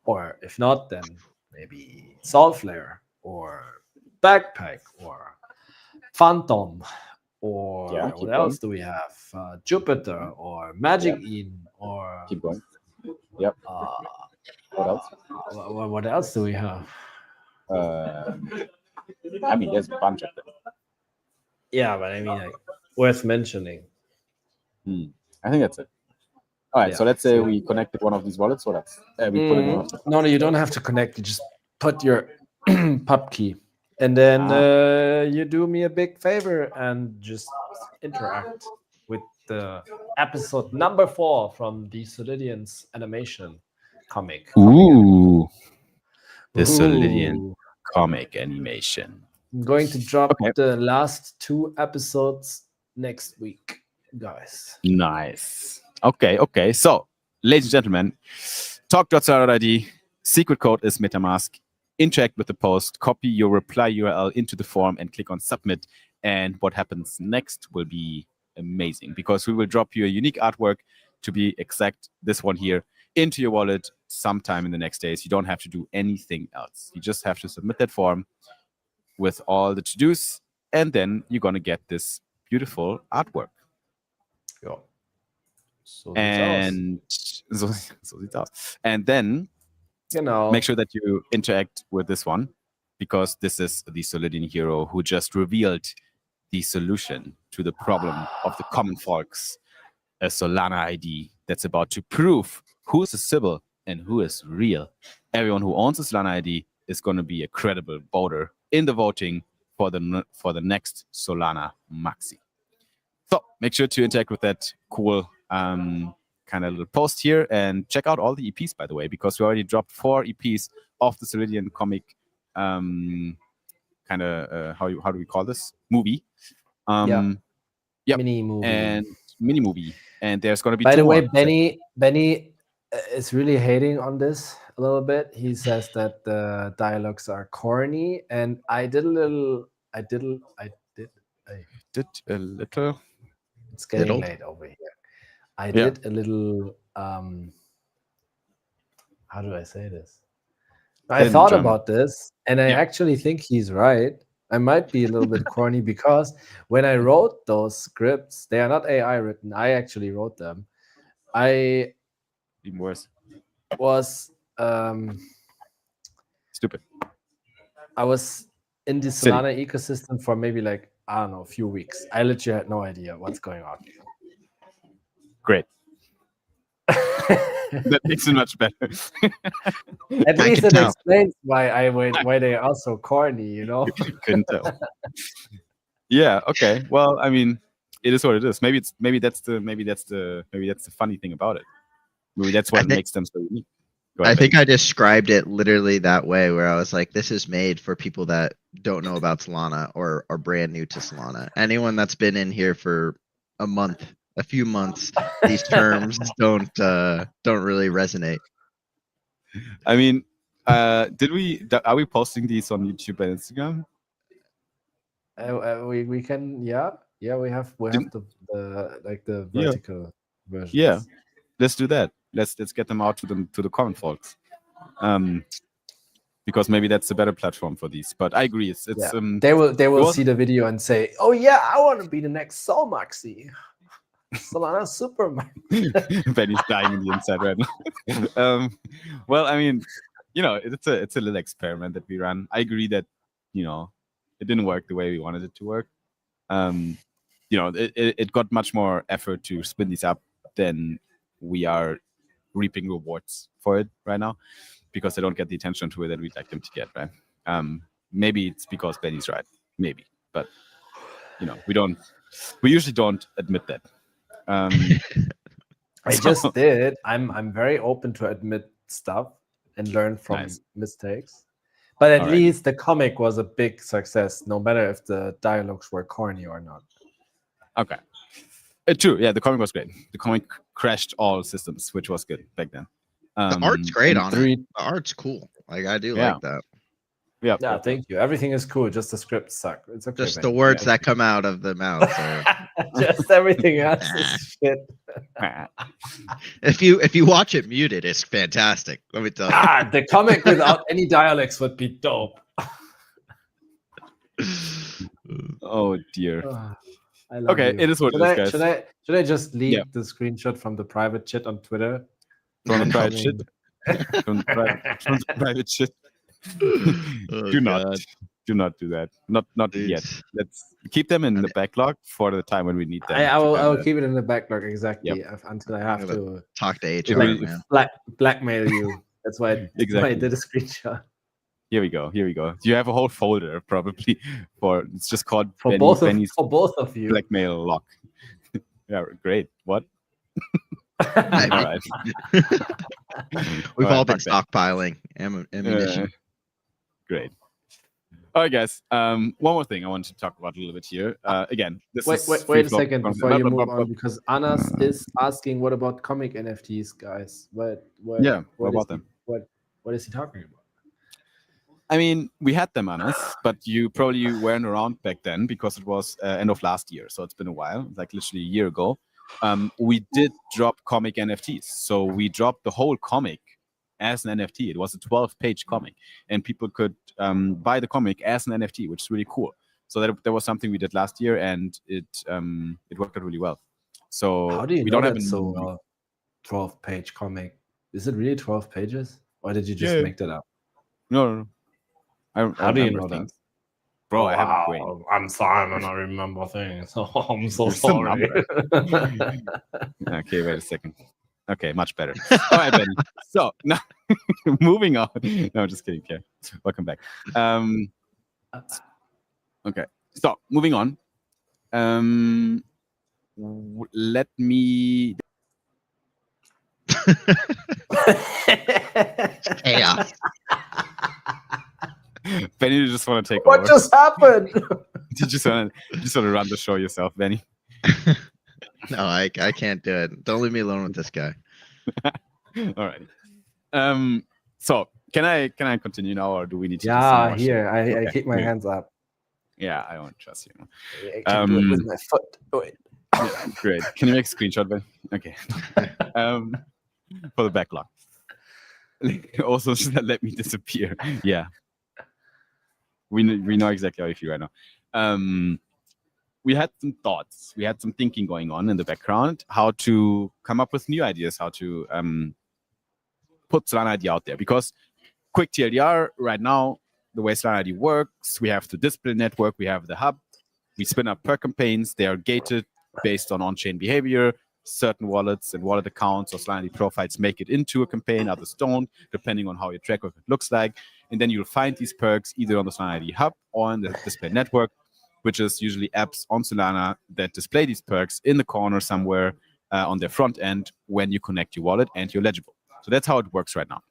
Or if not, then maybe Solflare or Backpack or Phantom. Or what else do we have? Jupiter or Magic Eden or Keep going. Yep. What else? What else do we have? I mean, there's a bunch of them. Yeah, but I mean, like, worth mentioning. I think that's it. All right. Yeah. So let's say we connected one of these wallets. What else? We put it in No, you don't have to connect. You just put your pub key. And then you do me a big favor and just interact with the episode number 4 from the Solidians animation comic. Ooh. The Solidian comic animation. I'm going to drop the last 2 episodes next week, guys. Nice. Okay. So, ladies and gentlemen, talk.sound.id, secret code is MetaMask. Interact with the post, copy your reply URL into the form and click on submit. And what happens next will be amazing, because we will drop you a unique artwork, to be exact, this one here, into your wallet sometime in the next days. You don't have to do anything else. You just have to submit that form, with all the to-dos, and then you're gonna get this beautiful artwork. Ja. So And so sieht's aus. And then make sure that you interact with this one, because this is the Solidian hero who just revealed the solution to the problem of the common folks, a Solana ID that's about to prove who is a Sybil and who is real. Everyone who owns a Solana ID is going to be a credible voter in the voting for the next Solana Maxi. So make sure to interact with that cool kind of little post here, and check out all the EPs, by the way, because we already dropped 4 EPs of the Solidian comic kind of how do we call this movie? Yep. Mini movie. And mini movie. And there's going to be By 2 the way, more. Benny is really hating on this a little bit. He says that the dialogues are corny, and I did a little. It's getting late over here. I did a little. How do I say this? I thought about this, and I actually think he's right. I might be a little bit corny, because when I wrote those scripts, they are not AI written. I actually wrote them. Even worse. Was stupid. I was in the Solana ecosystem for maybe like, I don't know, a few weeks. I literally had no idea what's going on. Great. That makes it much better. At least it explains why they are so corny, you know. Couldn't tell. Yeah. Okay. Well, I mean, it is what it is. Maybe that's the funny thing about it. Maybe that's what makes them so unique. I think I described it literally that way, where I was like, this is made for people that don't know about Solana or are brand new to Solana. Anyone that's been in here for a few months, these terms don't really resonate. I mean, are we posting these on YouTube and Instagram? We can, we have the vertical version. Yeah, let's do that. Let's get them out to the common folks, because maybe that's a better platform for these. But I agree, it's they will see the video and say, oh yeah, I want to be the next Sol Maxi. Solana Super Maxi. Benny's dying in the inside right now. Well, I mean, it's a little experiment that we ran. I agree that it didn't work the way we wanted it to work. It got much more effort to spin these up than we are reaping rewards for it right now, because they don't get the attention to it that we'd like them to get, right? Maybe it's because Benny's right, maybe, but we usually don't admit that. I just did. I'm very open to admit stuff and learn from mistakes, but at least the comic was a big success, no matter if the dialogues were corny or not. Okay. True, yeah, the comic was great. The comic crashed all systems, which was good back then. The art's great on it. The art's cool. Like, I do like that. Yeah, thank you. Everything is cool. Just the scripts suck. It's okay. Just the words that come out of the mouth. Just everything else is shit. If you watch it muted, it's fantastic. Let me tell you. The comic without any dialects would be dope. Oh dear. Okay, it is what it is, guys. Should I just leave the screenshot from the private chat on Twitter? From the private shit? From the private shit. Do not do that. Not yet. Let's keep them in the backlog for the time when we need them. I will keep it in the backlog exactly until I have to talk to HR, man. Blackmail you. That's why I did a screenshot. Here we go. You have a whole folder probably it's just called for both of you. Blackmail lock. Yeah, great. What? All right. We've all been stockpiling ammunition. Great. All right, guys. One more thing I wanted to talk about a little bit here. Again, wait a second before you move on, because Anas is asking, what about comic NFTs, guys? What about them? What is he talking about? I mean, we had them, Anas, but you probably weren't around back then because it was end of last year. So it's been a while, like literally a year ago. We did drop comic NFTs. So we dropped the whole comic as an NFT. It was a 12-page comic, and people could buy the comic as an NFT, which is really cool. So that was something we did last year, and it worked out really well. So how do you we know don't have that's so well? 12-page comic. Is it really 12 pages? Or did you just make that up? No. How do you know that? Bro, I have a brain. I'm Simon. I remember things. Oh, I'm so sorry. Okay, wait a second. Okay, much better. All right, Benny. So now, moving on. No, I'm just kidding. Okay, welcome back. Okay, so moving on. Let me. Chaos. Benny, you just want to take what over? just happened? You just want to run the show yourself, Benny? No, I can't do it. Don't leave me alone with this guy. All right. So can I continue now, or do we need to? Yeah, here I keep my hands up. Yeah, I won't trust you. I can do it with my foot. Wait. Yeah, great. Can you make a screenshot, Ben? Okay. For the backlog. Also, let me disappear. Yeah. We know exactly how you feel right now. We had some thoughts. We had some thinking going on in the background, how to come up with new ideas, how to put Solana ID out there. Because quick TLDR, right now, the way Solana ID works, we have the display network, we have the hub, we spin up per campaigns, they are gated based on on-chain behavior. Certain wallets and wallet accounts or Solana ID profiles make it into a campaign, others don't, depending on how your track record looks like. And then you'll find these perks either on the Solana ID hub or in the display network, which is usually apps on Solana that display these perks in the corner somewhere on their front end when you connect your wallet and you're legible. So that's how it works right now.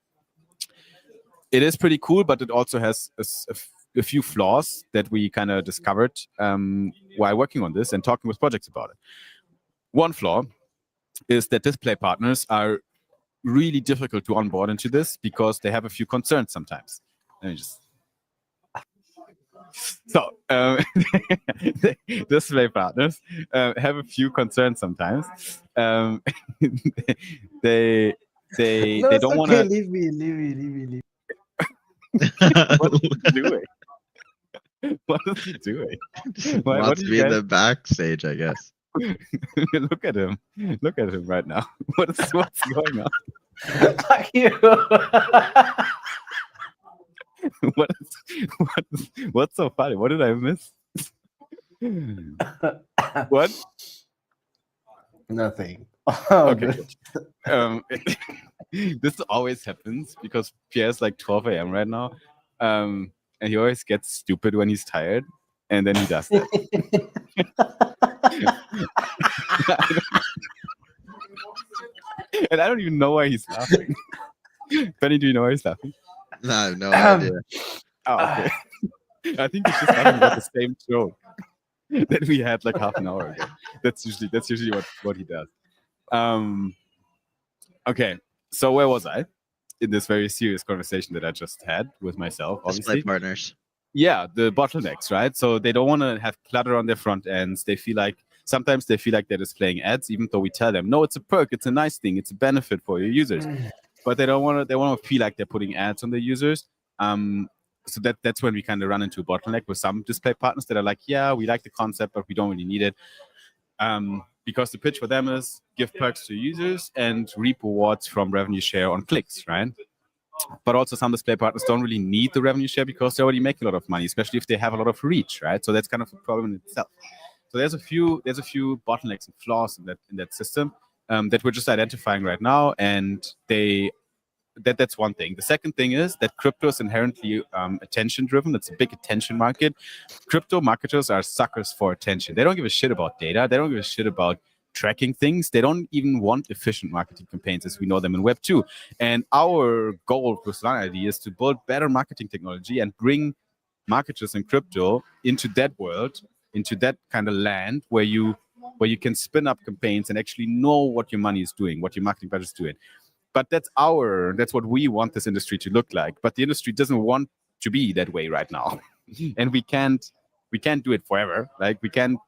It is pretty cool, but it also has a few flaws that we kind of discovered while working on this and talking with projects about it. One flaw is that display partners are really difficult to onboard into this because they have a few concerns sometimes. Let me just... So, display partners have a few concerns sometimes. They don't want to... Leave me. What is he doing? What is he doing? Wants to be in the backstage, I guess. Look at him right now. What's going on? Fuck you. What's so funny? What did I miss? What? Nothing. Okay. This always happens because Pierre's like 12 a.m. right now, and he always gets stupid when he's tired, and then he does that. And I don't even know why he's laughing. Benny, do you know why he's laughing? No, I have no idea. Oh, okay. I think he's just laughing about the same joke that we had like half an hour ago. That's usually what he does. Okay, so where was I in this very serious conversation that I just had with myself? Obviously, Display partners. Yeah, the bottlenecks, right? So they don't want to have clutter on their front ends. Sometimes they feel like they're displaying ads, even though we tell them, no, it's a perk, it's a nice thing, it's a benefit for your users. But they want to feel like they're putting ads on their users. So that's when we kind of run into a bottleneck with some display partners that are like, yeah, we like the concept, but we don't really need it. Because the pitch for them is give perks to users and reap rewards from revenue share on clicks, right? But also some display partners don't really need the revenue share because they already make a lot of money, especially if they have a lot of reach, right? So that's kind of a problem in itself. So there's a few bottlenecks and flaws in that system that we're just identifying right now, and that's one thing. The second thing is that crypto is inherently attention driven. It's a big attention market. Crypto marketers are suckers for attention. They don't give a shit about data. They don't give a shit about tracking things. They don't even want efficient marketing campaigns as we know them in Web 2. And our goal with Solana ID is to build better marketing technology and bring marketers in crypto into that world, into that kind of land where you can spin up campaigns and actually know what your money is doing, what your marketing budget is doing. But that's what we want this industry to look like. But the industry doesn't want to be that way right now, and we can't do it forever. Like we can't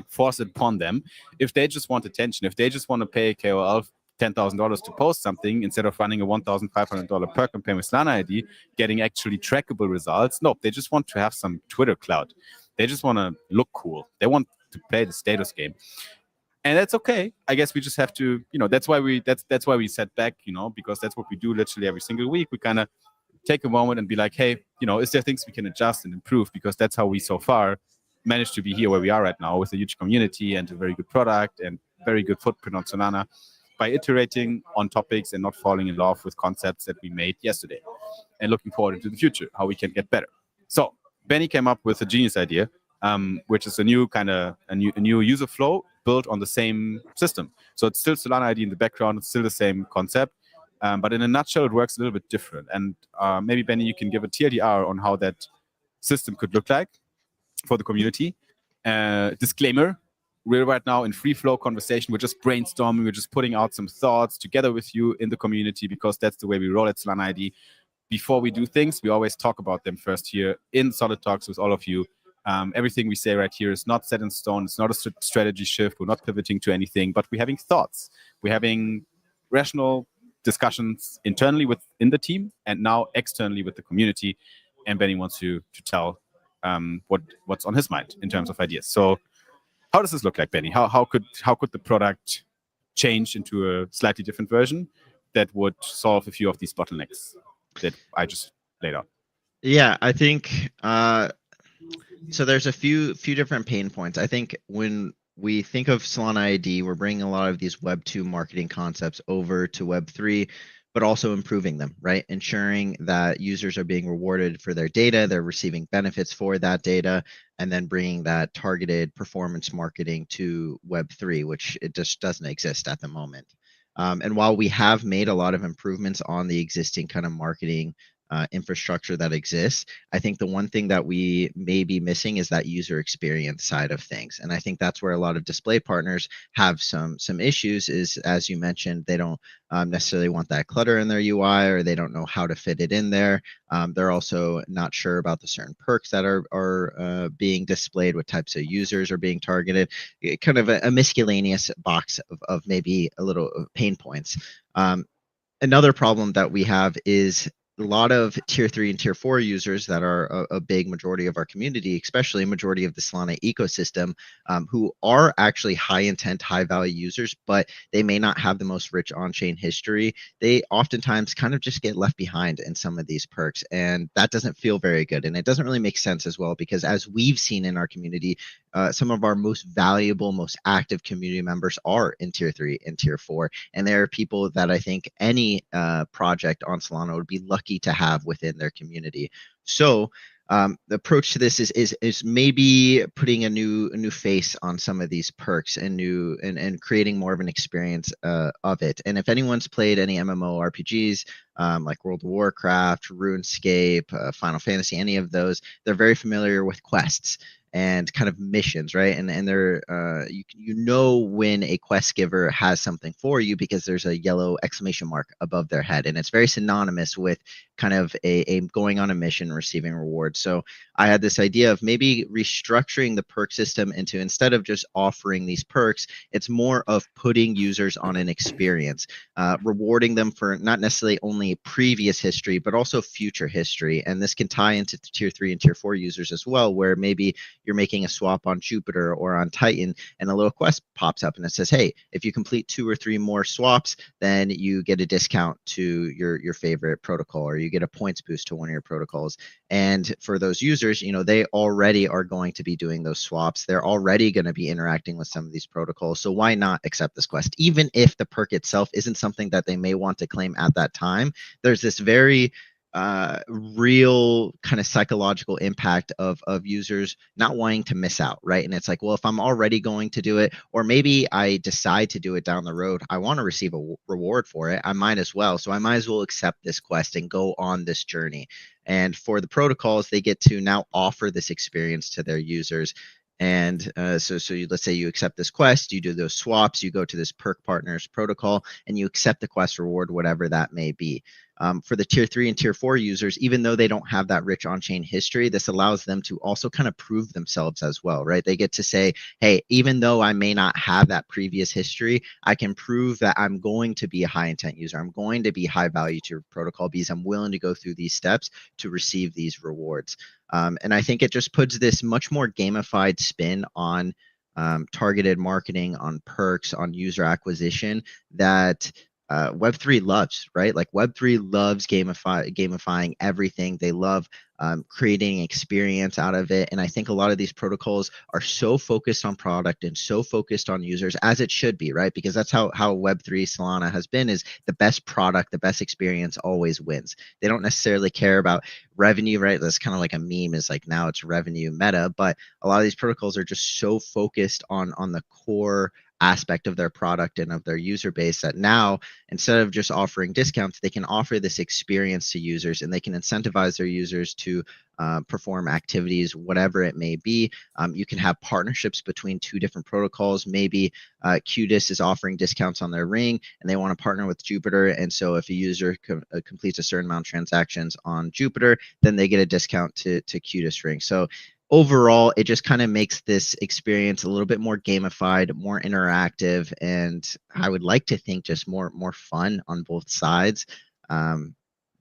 force it upon them. If they just want attention, if they just want to pay KOL $10,000 to post something instead of running a $1,500 per campaign with Solana ID, getting actually trackable results. No, they just want to have some Twitter clout. They just want to look cool. They want to play the status game. And that's okay. I guess we just have to, that's why we set back, because that's what we do literally every single week. We kind of take a moment and be like, hey, is there things we can adjust and improve? Because that's how we so far managed to be here where we are right now, with a huge community and a very good product and very good footprint on Solana, by iterating on topics and not falling in love with concepts that we made yesterday, and looking forward into the future, how we can get better. So Benny came up with a genius idea, which is a new user flow built on the same system. So it's still Solana ID in the background. It's still the same concept. But in a nutshell, it works a little bit different. And maybe, Benny, you can give a TLDR on how that system could look like for the community. Disclaimer, we're right now in free flow conversation. We're just brainstorming. We're just putting out some thoughts together with you in the community, because that's the way we roll at Solana ID. Before we do things, we always talk about them first here in Solid Talks with all of you. Everything we say right here is not set in stone. It's not a strategy shift. We're not pivoting to anything, but we're having thoughts. We're having rational discussions internally within the team, and now externally with the community. And Benny wants to tell what's on his mind in terms of ideas. So how does this look like, Benny? How could the product change into a slightly different version that would solve a few of these bottlenecks that I just laid out? Yeah, I think so. There's a few different pain points. I think when we think of Solana ID, we're bringing a lot of these Web 2 marketing concepts over to Web 3, but also improving them, right? Ensuring that users are being rewarded for their data, they're receiving benefits for that data, and then bringing that targeted performance marketing to Web 3, which it just doesn't exist at the moment. And while we have made a lot of improvements on the existing kind of marketing infrastructure that exists, I think the one thing that we may be missing is that user experience side of things. And I think that's where a lot of display partners have some issues, is, as you mentioned, they don't necessarily want that clutter in their UI, or they don't know how to fit it in there. They're also not sure about the certain perks that are being displayed, what types of users are being targeted, kind of a miscellaneous box of maybe a little pain points. Another problem that we have is a lot of tier 3 and tier 4 users that are a big majority of our community, especially a majority of the Solana ecosystem, who are actually high intent, high value users, but they may not have the most rich on-chain history. They oftentimes kind of just get left behind in some of these perks, and that doesn't feel very good. And it doesn't really make sense as well, because as we've seen in our community, some of our most valuable, most active community members are in tier 3 and tier 4. And there are people that I think any project on Solana would be lucky to have within their community. So the approach to this is maybe putting a new face on some of these perks and creating more of an experience of it. And if anyone's played any MMO RPGs like World of Warcraft, RuneScape, Final Fantasy, any of those, they're very familiar with quests and kind of missions, right? And they're you know when a quest giver has something for you, because there's a yellow exclamation mark above their head, and it's very synonymous with kind of a going on a mission, receiving rewards. So I had this idea of maybe restructuring the perk system into, instead of just offering these perks, it's more of putting users on an experience, rewarding them for not necessarily only previous history, but also future history. And this can tie into tier 3 and tier 4 users as well, where maybe you're making a swap on Jupiter or on Titan, and a little quest pops up and it says, hey, if you complete 2 or 3 more swaps, then you get a discount to your favorite protocol, or you get a points boost to one of your protocols. And for those users, they already are going to be doing those swaps. They're already going to be interacting with some of these protocols. So why not accept this quest? Even if the perk itself isn't something that they may want to claim at that time, there's this very real kind of psychological impact of users not wanting to miss out, right? And it's like, well, if I'm already going to do it, or maybe I decide to do it down the road, I want to receive a reward for it, I might as well. So I might as well accept this quest and go on this journey. And for the protocols, they get to now offer this experience to their users. And so let's say you accept this quest, you do those swaps, you go to this perk partners protocol, and you accept the quest reward, whatever that may be. For the tier 3 and tier 4 users, even though they don't have that rich on-chain history, this allows them to also kind of prove themselves as well, right? They get to say, hey, even though I may not have that previous history, I can prove that I'm going to be a high intent user. I'm going to be high value to your protocol because I'm willing to go through these steps to receive these rewards. And I think it just puts this much more gamified spin on targeted marketing, on perks, on user acquisition that Web3 loves, right? Like Web3 loves gamifying everything. They love creating experience out of it. And I think a lot of these protocols are so focused on product and so focused on users, as it should be, right? Because that's how Web3 Solana has been, is the best product, the best experience always wins. They don't necessarily care about revenue, right? That's kind of like a meme, is like now it's revenue meta, but a lot of these protocols are just so focused on the core aspect of their product and of their user base that now, instead of just offering discounts, they can offer this experience to users, and they can incentivize their users to perform activities, whatever it may be. You can have partnerships between two different protocols. Maybe Qudis is offering discounts on their ring and they want to partner with Jupiter, and so if a user completes a certain amount of transactions on Jupiter, then they get a discount to Qudis ring. So overall, it just kind of makes this experience a little bit more gamified, more interactive, and I would like to think just more fun on both sides.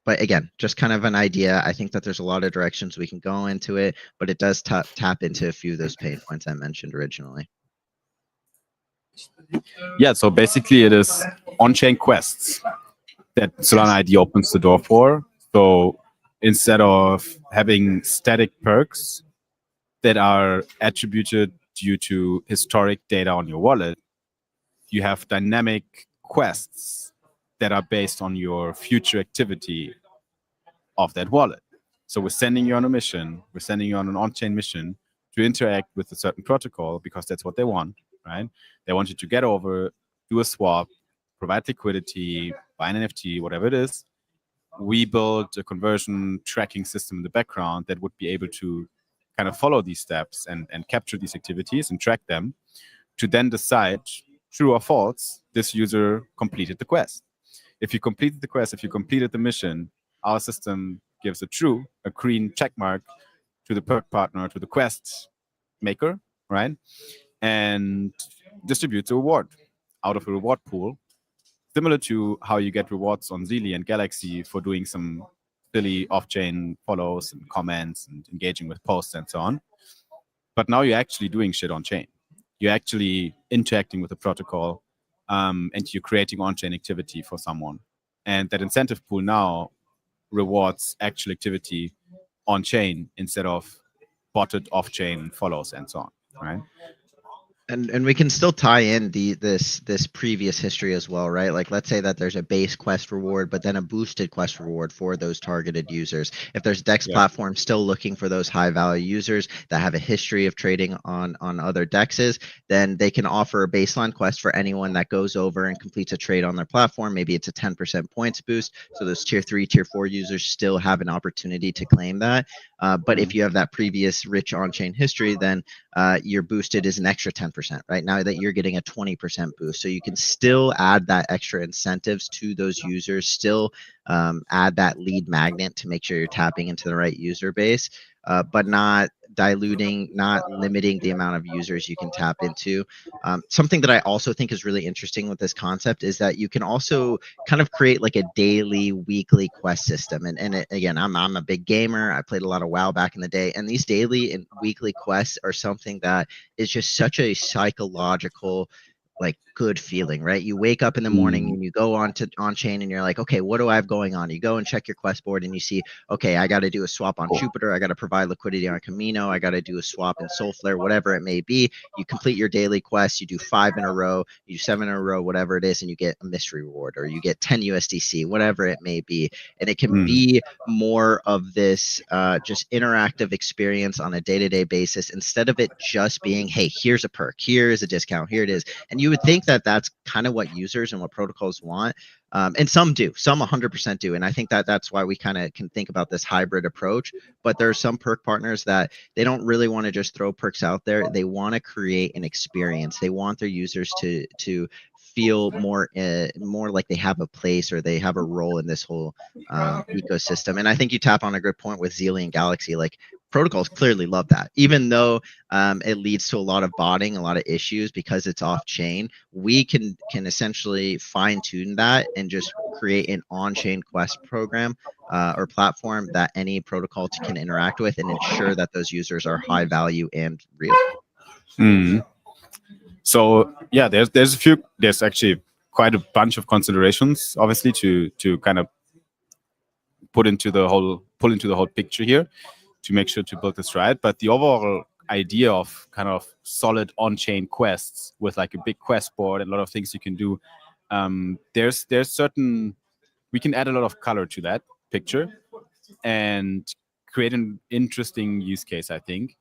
But again, just kind of an idea. I think that there's a lot of directions we can go into it, but it does tap into a few of those pain points I mentioned originally. Yeah, so basically it is on-chain quests that Solana ID opens the door for. So instead of having static perks that are attributed due to historic data on your wallet, you have dynamic quests that are based on your future activity of that wallet. So we're sending you on a mission, we're sending you on an on-chain mission to interact with a certain protocol because that's what they want, right? They want you to get over, do a swap, provide liquidity, buy an NFT, whatever it is. We built a conversion tracking system in the background that would be able to kind of follow these steps and capture these activities and track them to then decide, true or false, this user completed the quest. If you completed the quest, if you completed the mission, our system gives a true, a green check mark to the perk partner, to the quest maker, right? And distributes a reward out of a reward pool, similar to how you get rewards on Zeely and Galaxy for doing some silly off-chain follows and comments and engaging with posts and so on. But now you're actually doing shit on-chain. You're actually interacting with the protocol, and you're creating on-chain activity for someone. And that incentive pool now rewards actual activity on-chain instead of botted off-chain follows and so on, right? And we can still tie in this previous history as well, right? Like, let's say that there's a base quest reward, but then a boosted quest reward for those targeted users. If there's DEX platforms still looking for those high value users that have a history of trading on other DEXs, then they can offer a baseline quest for anyone that goes over and completes a trade on their platform. Maybe it's a 10% points boost. So those tier 3, tier 4 users still have an opportunity to claim that. But if you have that previous rich on-chain history, then your boosted is an extra 10%, right? Now that you're getting a 20% boost. So you can still add that extra incentives to those users, still add that lead magnet to make sure you're tapping into the right user base, but not diluting, not limiting the amount of users you can tap into. Something that I also think is really interesting with this concept is that you can also kind of create like a daily, weekly quest system. And again, I'm a big gamer. I played a lot of WoW back in the day, and these daily and weekly quests are something that is just such a psychological, like, good feeling, right? You wake up in the morning and you go on chain and you're like, okay, what do I have going on? You go and check your quest board and you see, okay, I got to do a swap on Jupiter. I got to provide liquidity on Camino. I got to do a swap in Solflare, whatever it may be. You complete your daily quest. You do 5 in a row, you do 7 in a row, whatever it is, and you get a mystery reward, or you get 10 USDC, whatever it may be. And it can be more of this just interactive experience on a day-to-day basis, instead of it just being, hey, here's a perk, here is a discount, here it is. And you would think think that that's kind of what users and what protocols want. And some do, some 100% do. And I think that that's why we kind of can think about this hybrid approach. But there are some perk partners that they don't really want to just throw perks out there. They want to create an experience. They want their users to feel more like they have a place or they have a role in this whole ecosystem. And I think you tap on a good point with Zealy and Galaxy. Like, protocols clearly love that, even though it leads to a lot of botting, a lot of issues because it's off chain. We can essentially fine tune that and just create an on-chain quest program or platform that any protocol can interact with and ensure that those users are high value and real. So yeah, there's actually quite a bunch of considerations, obviously, to kind of pull into the whole picture here to make sure to build this right. But the overall idea of kind of solid on-chain quests with like a big quest board and a lot of things you can do, there's certain, we can add a lot of color to that picture and create an interesting use case, I think.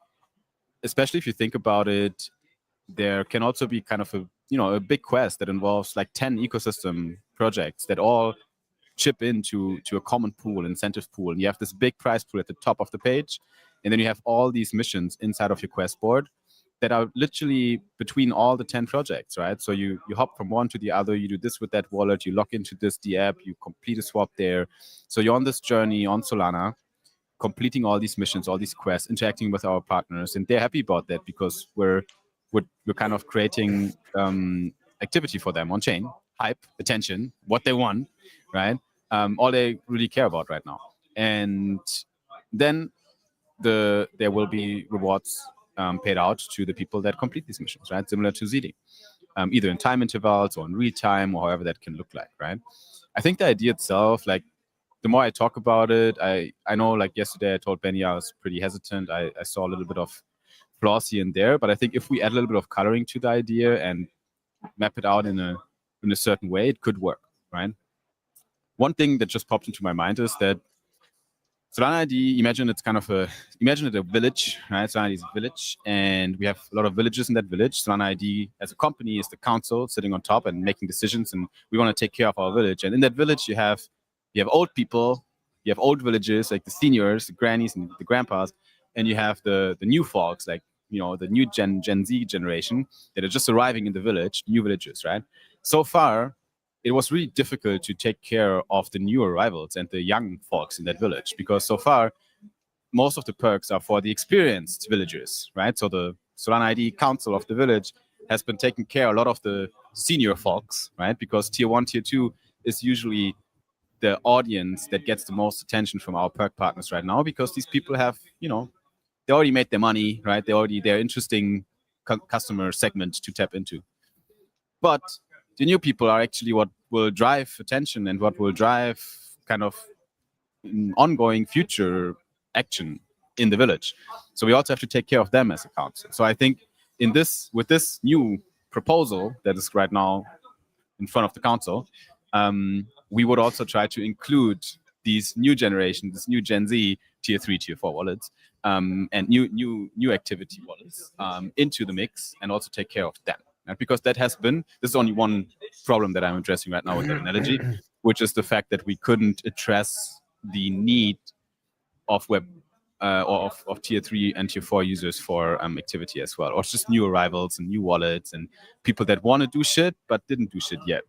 Especially if you think about it, there can also be kind of a big quest that involves like 10 ecosystem projects that all chip into a common pool, incentive pool, and you have this big prize pool at the top of the page, and then you have all these missions inside of your quest board that are literally between all the 10 projects, right? So you hop from one to the other, you do this with that wallet, you log into this DApp, you complete a swap there. So you're on this journey on Solana, completing all these missions, all these quests, interacting with our partners, and they're happy about that because we're kind of creating activity for them on chain, hype, attention, what they want, right? All they really care about right now. And then there will be rewards paid out to the people that complete these missions, right? Similar to Zealy, either in time intervals or in real time or however that can look like, right? I think the idea itself, like, the more I talk about it, I know, like yesterday I told Benny I was pretty hesitant. I saw a little bit of flaws here and there, but I think if we add a little bit of coloring to the idea and map it out in a certain way, it could work, right? One thing that just popped into my mind is that Solana ID, imagine it a village, right? Solana ID is a village, and we have a lot of villages in that village. Solana ID as a company is the council sitting on top and making decisions, and we want to take care of our village. And in that village, you have old people, you have old villages, like the seniors, the grannies, and the grandpas, and you have the new folks, like, the new Gen Z generation that are just arriving in the village, new villages, right? So far, it was really difficult to take care of the new arrivals and the young folks in that village because so far, most of the perks are for the experienced villagers, right? So the Solana ID council of the village has been taking care of a lot of the senior folks, right? Because tier 1, tier 2 is usually the audience that gets the most attention from our perk partners right now because these people have, they already made their money, right? They're interesting customer segment to tap into. But the new people are actually what will drive attention and what will drive kind of ongoing future action in the village. So we also have to take care of them as a council. So I think with this new proposal that is right now in front of the council, we would also try to include these new generation, this new Gen Z tier 3, tier 4 wallets, and new activity wallets into the mix and also take care of them. Right? Because this is only one problem that I'm addressing right now with that analogy, which is the fact that we couldn't address the need of web or of tier 3 and tier 4 users for activity as well, or just new arrivals and new wallets and people that want to do shit but didn't do shit yet,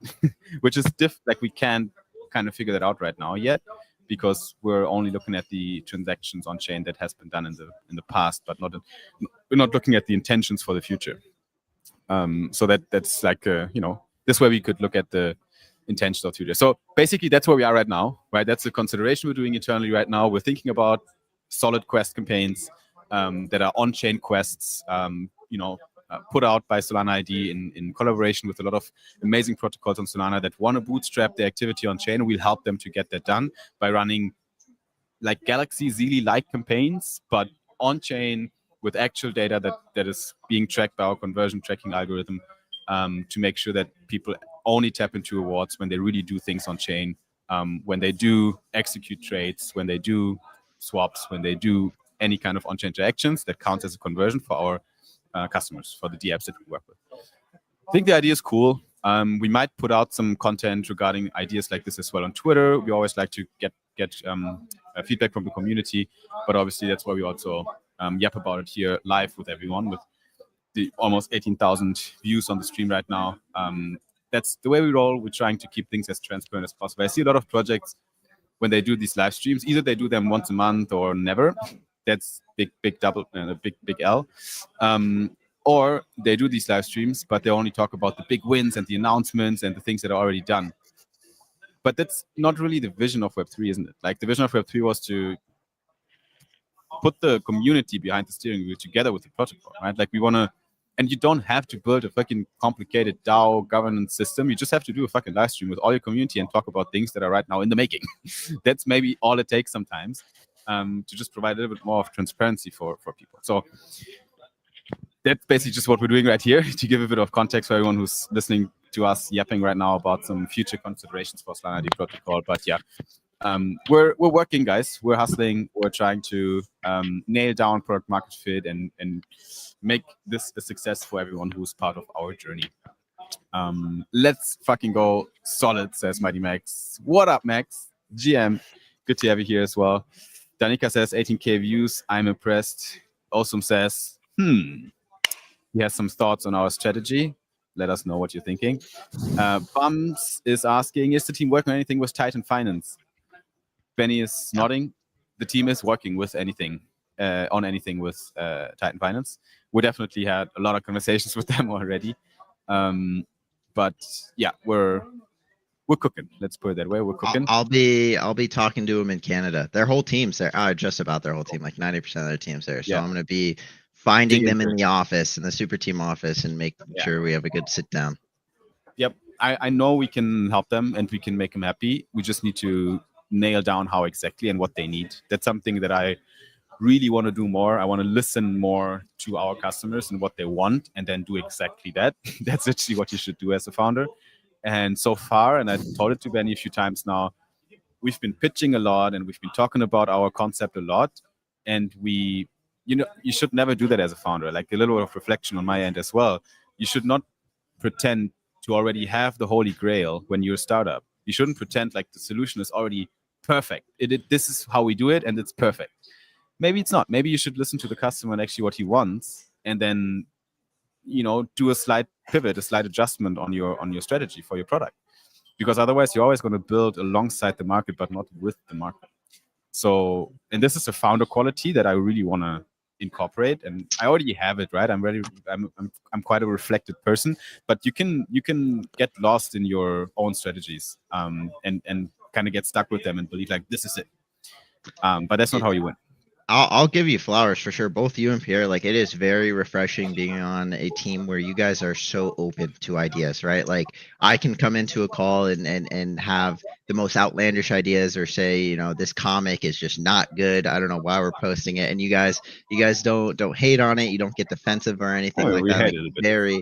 which is like we can't kind of figure that out right now yet because we're only looking at the transactions on chain that has been done in the past, but we're not looking at the intentions for the future. So that's like this way we could look at the intentions of the future. So basically that's where we are right now, right? That's the consideration we're doing internally right now. We're thinking about solid quest campaigns that are on-chain quests, put out by Solana ID in collaboration with a lot of amazing protocols on Solana that want to bootstrap their activity on chain. We'll help them to get that done by running like Galaxy Zealy-like campaigns, but on chain with actual data that is being tracked by our conversion tracking algorithm to make sure that people only tap into rewards when they really do things on chain, when they do execute trades, when they do swaps, when they do any kind of on-chain interactions that counts as a conversion for our customers, for the DApps that we work with. I think the idea is cool. We might put out some content regarding ideas like this as well on Twitter. We always like to get feedback from the community, but obviously that's why we also yap about it here live with everyone, with the almost 18,000 views on the stream right now. That's the way we roll. We're trying to keep things as transparent as possible. I see a lot of projects when they do these live streams, either they do them once a month or never. That's big L. Or they do these live streams, but they only talk about the big wins and the announcements and the things that are already done. But that's not really the vision of Web3, isn't it? Like, the vision of Web3 was to put the community behind the steering wheel together with the protocol, right? Like, we want to, and you don't have to build a fucking complicated DAO governance system. You just have to do a fucking live stream with all your community and talk about things that are right now in the making. That's maybe all it takes sometimes, to just provide a little bit more of transparency for people. So that's basically just what we're doing right here, to give a bit of context for everyone who's listening to us yapping right now about some future considerations for Solana ID protocol. But yeah, we're working, guys. We're hustling. We're trying to nail down product market fit and make this a success for everyone who's part of our journey. Let's fucking go solid, says Mighty Max. What up, Max? GM, good to have you here as well. Danica says 18K views. I'm impressed. Awesome says, he has some thoughts on our strategy. Let us know what you're thinking. Bums is asking, is the team working on anything with Titan Finance? Benny is nodding. The team is working with anything, on anything with Titan Finance. We definitely had a lot of conversations with them already. But yeah, we're cooking. Let's put it that way. We're cooking. I'll be talking to them in Canada. Their whole team's there. Just about their whole team, like 90% of their team's there. So I'm going to be finding them in the office, in the super team office, and making sure we have a good sit down. Yep. I know we can help them and we can make them happy. We just need to nail down how exactly and what they need. That's something that I really want to do more. I want to listen more to our customers and what they want, and then do exactly that. That's actually what you should do as a founder. And so far, and I told it to Benny a few times now, we've been pitching a lot and we've been talking about our concept a lot. And you should never do that as a founder. Like, a little bit of reflection on my end as well. You should not pretend to already have the holy grail when you're a startup. You shouldn't pretend like the solution is already perfect. This is how we do it and it's perfect. Maybe it's not. Maybe you should listen to the customer and actually what he wants, and then, do a slight pivot, a slight adjustment on your strategy for your product. Because otherwise, you're always going to build alongside the market, but not with the market. So, and this is a founder quality that I really want to incorporate, and I already have it, right? I'm quite a reflected person, but you can get lost in your own strategies, and kind of get stuck with them and believe like this is it. But that's not how you win. I'll give you flowers for sure. Both you and Pierre, like, it is very refreshing being on a team where you guys are so open to ideas, right? Like, I can come into a call and have the most outlandish ideas, or say, this comic is just not good. I don't know why we're posting it. And you guys don't hate on it. You don't get defensive or anything like that. Like, very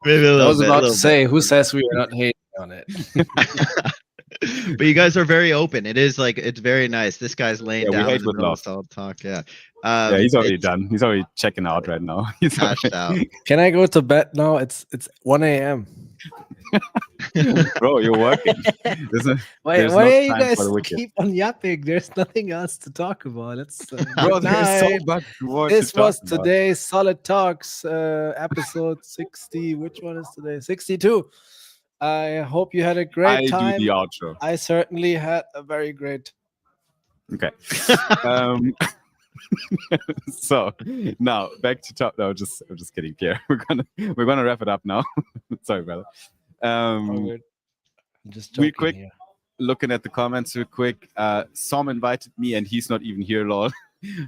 maybe a little I was bit, about to say, who says we are not hating on it? But you guys are very open. It's very nice. This guy's laying down in the middle of solid talk. Yeah. He's already done. He's already checking out right now. He's cashed out. Can I go to bed now? It's 1 a.m. Bro, you're working. Why are you guys keep on yapping? There's nothing else to talk about. Bro, there's so much more this was today's Solid Talks, episode 60. Which one is today? 62. I hope you had a great time. I do the outro. I certainly had a very great. Okay. So now back to top. No, I'm just kidding, Pierre. We're gonna wrap it up now. Sorry, brother. I'm just joking here. Looking at the comments real quick. Som invited me and he's not even here, lol.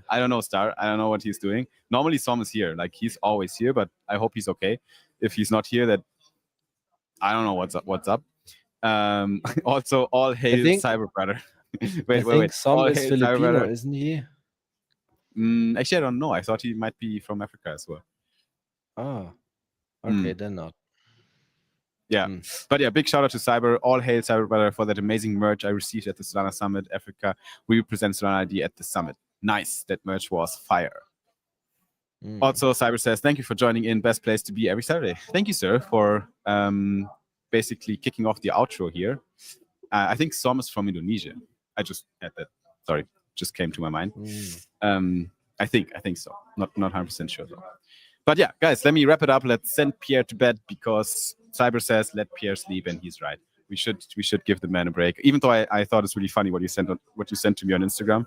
I don't know, Star. I don't know what he's doing. Normally Som is here. Like, he's always here, but I hope he's okay. If he's not here, that I don't know what's up. Also, all hail Cyber Brother. wait. Som is Filipino, isn't he? Actually, I don't know. I thought he might be from Africa as well. Oh, okay, then not. Yeah, but yeah, big shout out to Cyber. All hail Cyber Brother for that amazing merch I received at the Solana Summit Africa. We present Solana ID at the summit. Nice. That merch was fire. Also, Cyber says, thank you for joining in. Best place to be every Saturday. Thank you, sir, for basically kicking off the outro here. I think Som is from Indonesia. I just had that. Sorry, just came to my mind. I think so. Not 100% sure though. But yeah, guys, let me wrap it up. Let's send Pierre to bed because Cyber says let Pierre sleep, and he's right. We should give the man a break. Even though I thought it's really funny what you sent to me on Instagram.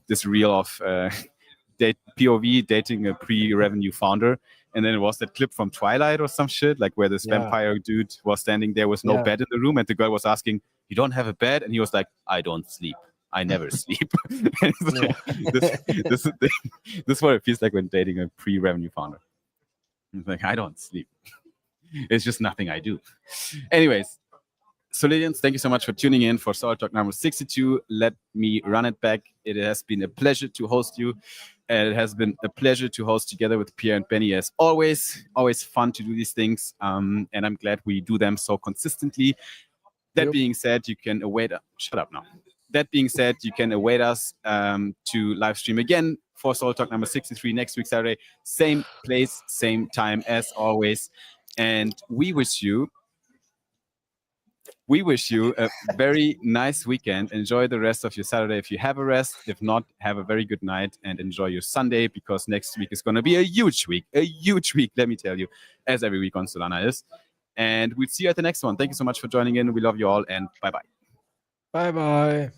This reel of POV dating a pre-revenue founder, and then it was that clip from Twilight or some shit, like where this vampire dude was standing there with no bed in the room, and the girl was asking, "You don't have a bed?" And he was like, "I don't sleep. I never sleep." This is what it feels like when dating a pre-revenue founder. It's like, I don't sleep. It's just nothing I do. Anyways, Solidians, thank you so much for tuning in for Solid Talk number 62. Let me run it back. It has been a pleasure to host you. And it has been a pleasure to host together with Pierre and Benny as always. Always fun to do these things. And I'm glad we do them so consistently. That being said, you can await... Shut up now. That being said, you can await us to live stream again for Soul Talk number 63 next week, Saturday. Same place, same time as always. And we wish you a very nice weekend. Enjoy the rest of your Saturday if you have a rest. If not, have a very good night and enjoy your Sunday, because next week is going to be a huge week, let me tell you, as every week on Solana is. And we'll see you at the next one. Thank you so much for joining in. We love you all, and bye-bye. Bye-bye.